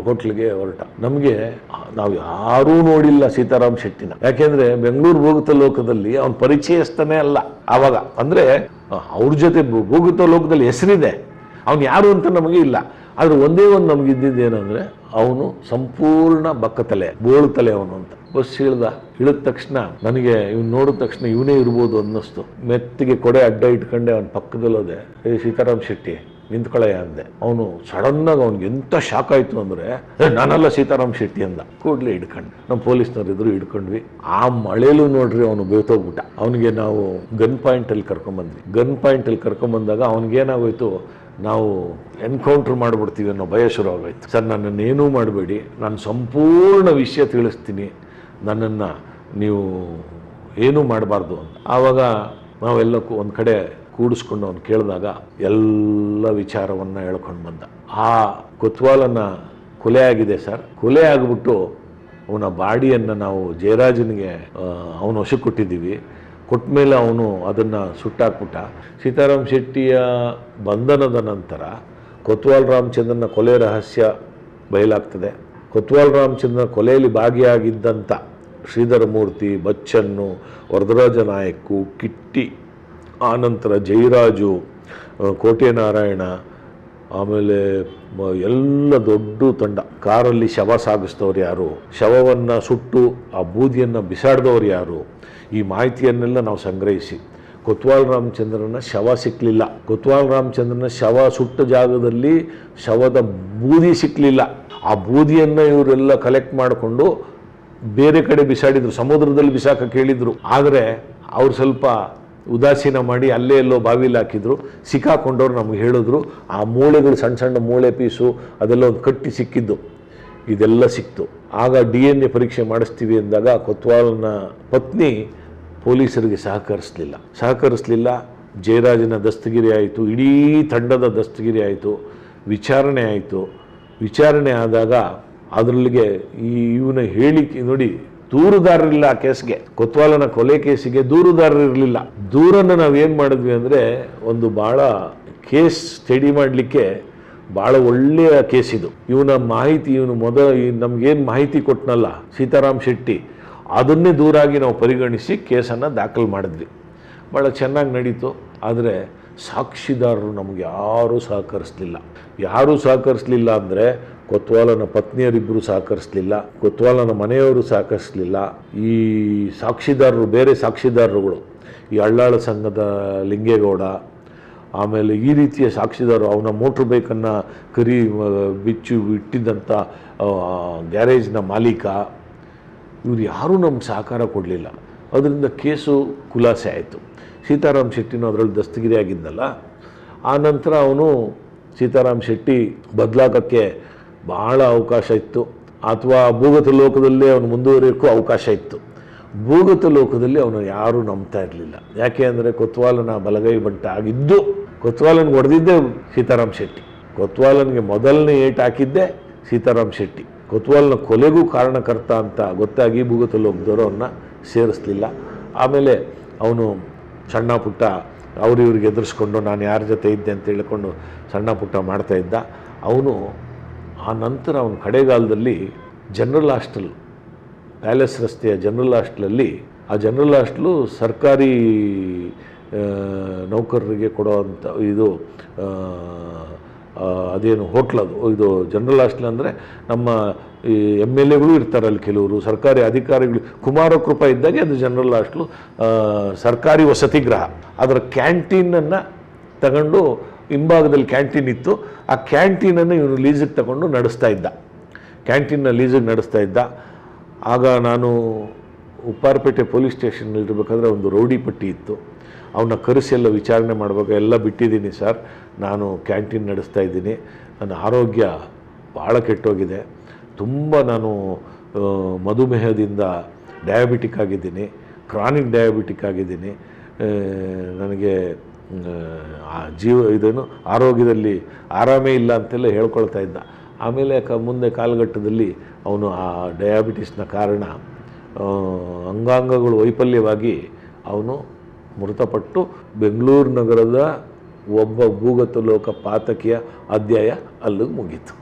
ಹೋಟ್ಲಿಗೆ ಹೊರಟ. ನಮಗೆ ನಾವು ಯಾರೂ ನೋಡಿಲ್ಲ ಸೀತಾರಾಮ್ ಶೆಟ್ಟಿನ. ಯಾಕೆಂದ್ರೆ ಬೆಂಗಳೂರು ಭೂಗತ ಲೋಕದಲ್ಲಿ ಅವನ ಪರಿಚಯಸ್ಥನೇ ಅಲ್ಲ ಆವಾಗ. ಅಂದರೆ ಅವ್ರ ಜೊತೆ ಭೂಗತ ಲೋಕದಲ್ಲಿ ಹೆಸರಿದೆ, ಅವನು ಯಾರು ಅಂತ ನಮಗೆ ಇಲ್ಲ. ಆದ್ರೆ ಒಂದೇ ಒಂದು ನಮ್ಗೆ ಇದ್ದಿದ್ದೇನೆಂದ್ರೆ ಅವನು ಸಂಪೂರ್ಣ ಬಕ್ಕತಲೆ, ಬೋಳು ತಲೆ ಅವನು ಅಂತ. ಬಸ್ ಇಳಿದ ತಕ್ಷಣ ನನಗೆ ಇವ್ನು ನೋಡಿದ ತಕ್ಷಣ ಇವನೇ ಇರ್ಬೋದು ಅನ್ನಿಸ್ತು. ಮೆತ್ತಿಗೆ ಕೊಡೆ ಅಡ್ಡ ಇಟ್ಕೊಂಡೆ ಅವನ ಪಕ್ಕದಲ್ಲೋದೆ. ಸೀತಾರಾಮ್ ಶೆಟ್ಟಿ ನಿಂತ್ಕೊಳ್ಳಯ್ಯ ಅಂದೆ. ಅವನು ಸಡನ್ನಾಗಿ ಅವ್ನಿಗೆ ಎಂಥ ಶಾಕ್ ಆಯಿತು ಅಂದರೆ, ನಾನಲ್ಲ ಸೀತಾರಾಮ್ ಶೆಟ್ಟಿ ಅಂದ. ಕೂಡಲೇ ಹಿಡ್ಕೊಂಡೆ. ನಮ್ಮ ಪೊಲೀಸ್ನವ್ರು ಇದ್ರು, ಹಿಡ್ಕೊಂಡ್ವಿ. ಆ ಮಳೆಯಲ್ಲೂ ನೋಡ್ರಿ ಅವನು ಬೇತೋಗ್ಬಿಟ್ಟ. ಅವನಿಗೆ ನಾವು ಗನ್ ಪಾಯಿಂಟಲ್ಲಿ ಕರ್ಕೊಂಬಂದಾಗ ಅವನಿಗೇನಾಗೋಯ್ತು, ನಾವು ಎನ್ಕೌಂಟ್ರ್ ಮಾಡಿಬಿಡ್ತೀವಿ ಅನ್ನೋ ಭಯ ಶುರುವಾಗೋಯ್ತು. ಸರ್, ನನ್ನನ್ನೇನೂ ಮಾಡಬೇಡಿ, ನಾನು ಸಂಪೂರ್ಣ ವಿಷಯ ತಿಳಿಸ್ತೀನಿ, ನನ್ನನ್ನು ನೀವು ಏನೂ ಮಾಡಬಾರ್ದು ಅಂತ. ಆವಾಗ ನಾವೆಲ್ಲ ಒಂದು ಕಡೆ ಕೂಡಿಸ್ಕೊಂಡು ಅವನು ಕೇಳಿದಾಗ ಎಲ್ಲ ವಿಚಾರವನ್ನು ಹೇಳ್ಕೊಂಡು ಬಂದ. ಆ ಕೊತ್ವಾಲನ ಕೊಲೆ ಆಗಿದೆ ಸರ್, ಕೊಲೆ ಆಗಿಬಿಟ್ಟು ಅವನ ಬಾಡಿಯನ್ನು ನಾವು ಜಯರಾಜನಿಗೆ ಅವನು ವಶಕ್ಕೆ ಕೊಟ್ಟಿದ್ದೀವಿ. ಕೊಟ್ಟ ಮೇಲೆ ಅವನು ಅದನ್ನು ಸುಟ್ಟಾಕ್ಬಿಟ್ಟ. ಸೀತಾರಾಮ್ ಶೆಟ್ಟಿಯ ಬಂಧನದ ನಂತರ ಕೊತ್ವಾಲ್ ರಾಮಚಂದ್ರನ ಕೊಲೆ ರಹಸ್ಯ ಬಯಲಾಗ್ತದೆ. ಕೊತ್ವಾಲ್ ರಾಮಚಂದ್ರನ ಕೊಲೆಯಲ್ಲಿ ಭಾಗಿಯಾಗಿದ್ದಂಥ ಶ್ರೀಧರ ಮೂರ್ತಿ, ಬಚ್ಚನ್ನು, ವರದರಾಜ ನಾಯಕ್ಕು, ಕಿಟ್ಟಿ, ಆನಂತರ ಜಯರಾಜು, ಕೋಟೆ ನಾರಾಯಣ, ಆಮೇಲೆ ಎಲ್ಲ ದೊಡ್ಡ ತಂಡ. ಕಾರಲ್ಲಿ ಶವ ಸಾಗಿಸಿದವ್ರು ಯಾರು, ಶವವನ್ನು ಸುಟ್ಟು ಆ ಬೂದಿಯನ್ನು ಬಿಸಾಡಿದವ್ರು ಯಾರು, ಈ ಮಾಹಿತಿಯನ್ನೆಲ್ಲ ನಾವು ಸಂಗ್ರಹಿಸಿ. ಕೊತ್ವಾಲ್ ರಾಮಚಂದ್ರನ ಶವ ಸಿಕ್ಕಲಿಲ್ಲ. ಕೊತ್ವಾಲ್ ರಾಮಚಂದ್ರನ ಶವ ಸುಟ್ಟ ಜಾಗದಲ್ಲಿ ಶವದ ಬೂದಿ ಸಿಕ್ಕಲಿಲ್ಲ. ಆ ಬೂದಿಯನ್ನು ಇವರೆಲ್ಲ ಕಲೆಕ್ಟ್ ಮಾಡಿಕೊಂಡು ಬೇರೆ ಕಡೆ ಬಿಸಾಡಿದ್ರು, ಸಮುದ್ರದಲ್ಲಿ ಬಿಸಾಕಕ್ಕೆ ಹೇಳಿದ್ರು. ಆದರೆ ಅವ್ರು ಸ್ವಲ್ಪ ಉದಾಸೀನ ಮಾಡಿ ಅಲ್ಲೇ ಎಲ್ಲೋ ಬಾವಿಲಿ ಹಾಕಿದ್ರು. ಸಿಕ್ಕಾಕೊಂಡವ್ರು ನಮ್ಗೆ ಹೇಳಿದ್ರು, ಆ ಮೂಳೆಗಳು ಸಣ್ಣ ಸಣ್ಣ ಮೂಳೆ ಪೀಸು ಅದೆಲ್ಲ ಒಂದು ಕಟ್ಟಿ ಸಿಕ್ಕಿದ್ದು, ಇದೆಲ್ಲ ಸಿಕ್ತು. ಆಗ DNA ಪರೀಕ್ಷೆ ಮಾಡಿಸ್ತೀವಿ ಅಂದಾಗ ಕೊತ್ವಾಲ್ನ ಪತ್ನಿ ಪೊಲೀಸರಿಗೆ ಸಹಕರಿಸಲಿಲ್ಲ. ಜಯರಾಜನ ದಸ್ತಗಿರಿ ಆಯಿತು, ಇಡೀ ತಂಡದ ದಸ್ತಗಿರಿ ಆಯಿತು, ವಿಚಾರಣೆ ಆಯಿತು. ವಿಚಾರಣೆ ಆದಾಗ ಅದರಲ್ಲಿಗೆ ಇವನ ಹೇಳಿಕೆ ನೋಡಿ, ದೂರುದಾರರಿಲ್ಲ ಆ ಕೇಸ್ಗೆ. ಕೊತ್ವಾಲನ ಕೊಲೆ ಕೇಸಿಗೆ ದೂರುದಾರರಿರಲಿಲ್ಲ. ದೂರನ್ನು ನಾವೇನು ಮಾಡಿದ್ವಿ ಅಂದರೆ, ಒಂದು ಭಾಳ ಕೇಸ್ ಸ್ಟಡಿ ಮಾಡಲಿಕ್ಕೆ ಭಾಳ ಒಳ್ಳೆಯ ಕೇಸ್ ಇದು. ಇವನ ಮಾಹಿತಿ, ನಮಗೇನು ಮಾಹಿತಿ ಕೊಟ್ಟನಲ್ಲ ಸೀತಾರಾಮ್ ಶೆಟ್ಟಿ, ಅದನ್ನೇ ದೂರಾಗಿ ನಾವು ಪರಿಗಣಿಸಿ ಕೇಸನ್ನು ದಾಖಲು ಮಾಡಿದ್ವಿ. ಭಾಳ ಚೆನ್ನಾಗಿ ನಡೀತು. ಆದರೆ ಸಾಕ್ಷಿದಾರರು ನಮಗೆ ಯಾರೂ ಸಹಕರಿಸಲಿಲ್ಲ ಅಂದರೆ ಕೊತ್ವಾಲನ ಪತ್ನಿಯರಿಬ್ಬರು ಸಹಕರಿಸಲಿಲ್ಲ, ಕೊತ್ವಾಲನ ಮನೆಯವರು ಸಹಕರಿಸಲಿಲ್ಲ. ಈ ಸಾಕ್ಷಿದಾರರು, ಬೇರೆ ಸಾಕ್ಷಿದಾರರುಗಳು, ಈ ಅಳ್ಳಾಳ ಸಂಘದ ಲಿಂಗೇಗೌಡ, ಆಮೇಲೆ ಈ ರೀತಿಯ ಸಾಕ್ಷಿದಾರರು, ಅವನ ಮೋಟ್ರ್ ಬೈಕನ್ನು ಬಿಚ್ಚು ಇಟ್ಟಿದ್ದಂಥ ಗ್ಯಾರೇಜ್ನ ಮಾಲೀಕ, ಇವರು ಯಾರೂ ನಮ್ಗೆ ಸಹಕಾರ ಕೊಡಲಿಲ್ಲ. ಅದರಿಂದ ಕೇಸು ಖುಲಾಸೆ ಆಯಿತು. ಸೀತಾರಾಮ್ ಶೆಟ್ಟಿನೂ ಅದರಲ್ಲಿ ದಸ್ತಗಿರಿ ಆಗಿದ್ದಲ್ಲ. ಆ ನಂತರ ಅವನು ಸೀತಾರಾಮ್ ಶೆಟ್ಟಿ ಬದಲಾಗೋಕ್ಕೆ ಭಾಳ ಅವಕಾಶ ಇತ್ತು, ಅಥವಾ ಭೂಗತ ಲೋಕದಲ್ಲೇ ಅವನು ಮುಂದುವರಿಯೋಕ್ಕೂ ಅವಕಾಶ ಇತ್ತು. ಭೂಗತ ಲೋಕದಲ್ಲಿ ಅವನು ಯಾರೂ ನಂಬ್ತಾ ಇರಲಿಲ್ಲ. ಯಾಕೆ ಅಂದರೆ ಕೊತ್ವಾಲನ ಬಲಗೈ ಬಂಟ ಆಗಿದ್ದು, ಕೊತ್ವಾಲನ್ಗೆ ಹೊಡೆದಿದ್ದೇ ಸೀತಾರಾಮ್ ಶೆಟ್ಟಿ, ಕೊತ್ವಾಲನ್ಗೆ ಮೊದಲನೇ ಏಟು ಹಾಕಿದ್ದೇ ಸೀತಾರಾಮ್ ಶೆಟ್ಟಿ. ಕೊತ್ವಾಲ್ನ ಕೊಲೆಗೂ ಕಾರಣಕರ್ತ ಅಂತ ಗೊತ್ತಾಗಿ ಭೂಗತ ಲೋಕದವರು ಅವನ್ನ ಸೇರಿಸಲಿಲ್ಲ. ಆಮೇಲೆ ಅವನು ಸಣ್ಣ ಪುಟ್ಟ ಅವ್ರಿಗೆ ಎದುರಿಸ್ಕೊಂಡು ನಾನು ಯಾರ ಜೊತೆ ಇದ್ದೆ ಅಂತ ಹೇಳ್ಕೊಂಡು ಸಣ್ಣ ಪುಟ್ಟ ಮಾಡ್ತಾಯಿದ್ದ. ಅವನು ಆ ನಂತರ ಅವನ ಕಡೆಗಾಲದಲ್ಲಿ ಜನರಲ್ ಹಾಸ್ಟೆಲ್, ಪ್ಯಾಲೇಸ್ ರಸ್ತೆಯ ಜನರಲ್ ಹಾಸ್ಟೆಲಲ್ಲಿ, ಆ ಜನರಲ್ ಹಾಸ್ಟೆಲು ಸರ್ಕಾರಿ ನೌಕರರಿಗೆ ಕೊಡೋವಂಥ ಇದು ಅದೇನು ಹೋಟ್ಲದು, ಇದು ಜನರಲ್ ಹಾಸ್ಟೆಲ್ ಅಂದರೆ ನಮ್ಮ ಈ MLAಗಳು ಇರ್ತಾರೆ ಅಲ್ಲಿ, ಕೆಲವರು ಸರ್ಕಾರಿ ಅಧಿಕಾರಿಗಳು. ಕುಮಾರ ಕೃಪಾ ಇದ್ದಾಗೆ ಅದು ಜನರಲ್ ಹಾಸ್ಟೆಲು, ಸರ್ಕಾರಿ ವಸತಿ ಗೃಹ. ಅದರ ಕ್ಯಾಂಟೀನನ್ನು ತಗೊಂಡು, ಹಿಂಭಾಗದಲ್ಲಿ ಕ್ಯಾಂಟೀನ್ ಇತ್ತು, ಆ ಕ್ಯಾಂಟೀನನ್ನು ಇವನು ಲೀಸಿಗೆ ತಗೊಂಡು ನಡೆಸ್ತಾ ಇದ್ದ, ಕ್ಯಾಂಟೀನ್ನ ಲೀಸಿಗೆ ನಡೆಸ್ತಾ ಇದ್ದ. ಆಗ ನಾನು ಉಪ್ಪಾರಪೇಟೆ ಪೊಲೀಸ್ ಸ್ಟೇಷನ್ನಲ್ಲಿರಬೇಕಾದ್ರೆ ಒಂದು ರೌಡಿ ಪಟ್ಟಿ ಇತ್ತು, ಅವನ್ನ ಕರೆಸಿ ಎಲ್ಲ ವಿಚಾರಣೆ ಮಾಡಬೇಕು. ಎಲ್ಲ ಬಿಟ್ಟಿದ್ದೀನಿ ಸರ್, ನಾನು ಕ್ಯಾಂಟೀನ್ ನಡೆಸ್ತಾ ಇದ್ದೀನಿ, ನನ್ನ ಆರೋಗ್ಯ ಭಾಳ ಕೆಟ್ಟೋಗಿದೆ, ತುಂಬ ನಾನು ಮಧುಮೇಹದಿಂದ ಡಯಾಬಿಟಿಕ್ ಆಗಿದ್ದೀನಿ, ಕ್ರಾನಿಕ್ ಡಯಾಬಿಟಿಕ್ ಆಗಿದ್ದೀನಿ, ನನಗೆ ಇದೇನು ಆರೋಗ್ಯದಲ್ಲಿ ಆರಾಮೇ ಇಲ್ಲ ಅಂತೆಲ್ಲ ಹೇಳ್ಕೊಳ್ತಾ ಇದ್ದ. ಆಮೇಲೆ ಮುಂದೆ ಕಾಲಘಟ್ಟದಲ್ಲಿ ಅವನು ಆ ಡಯಾಬಿಟಿಸ್ನ ಕಾರಣ ಅಂಗಾಂಗಗಳು ವೈಫಲ್ಯವಾಗಿ ಅವನು ಮೃತಪಟ್ಟು ಬೆಂಗಳೂರು ನಗರದ ಒಬ್ಬ ಭೂಗತ ಲೋಕ ಪಾತಕಿಯ ಅಧ್ಯಾಯ ಅಲ್ಲಿಗೆ ಮುಗೀತು.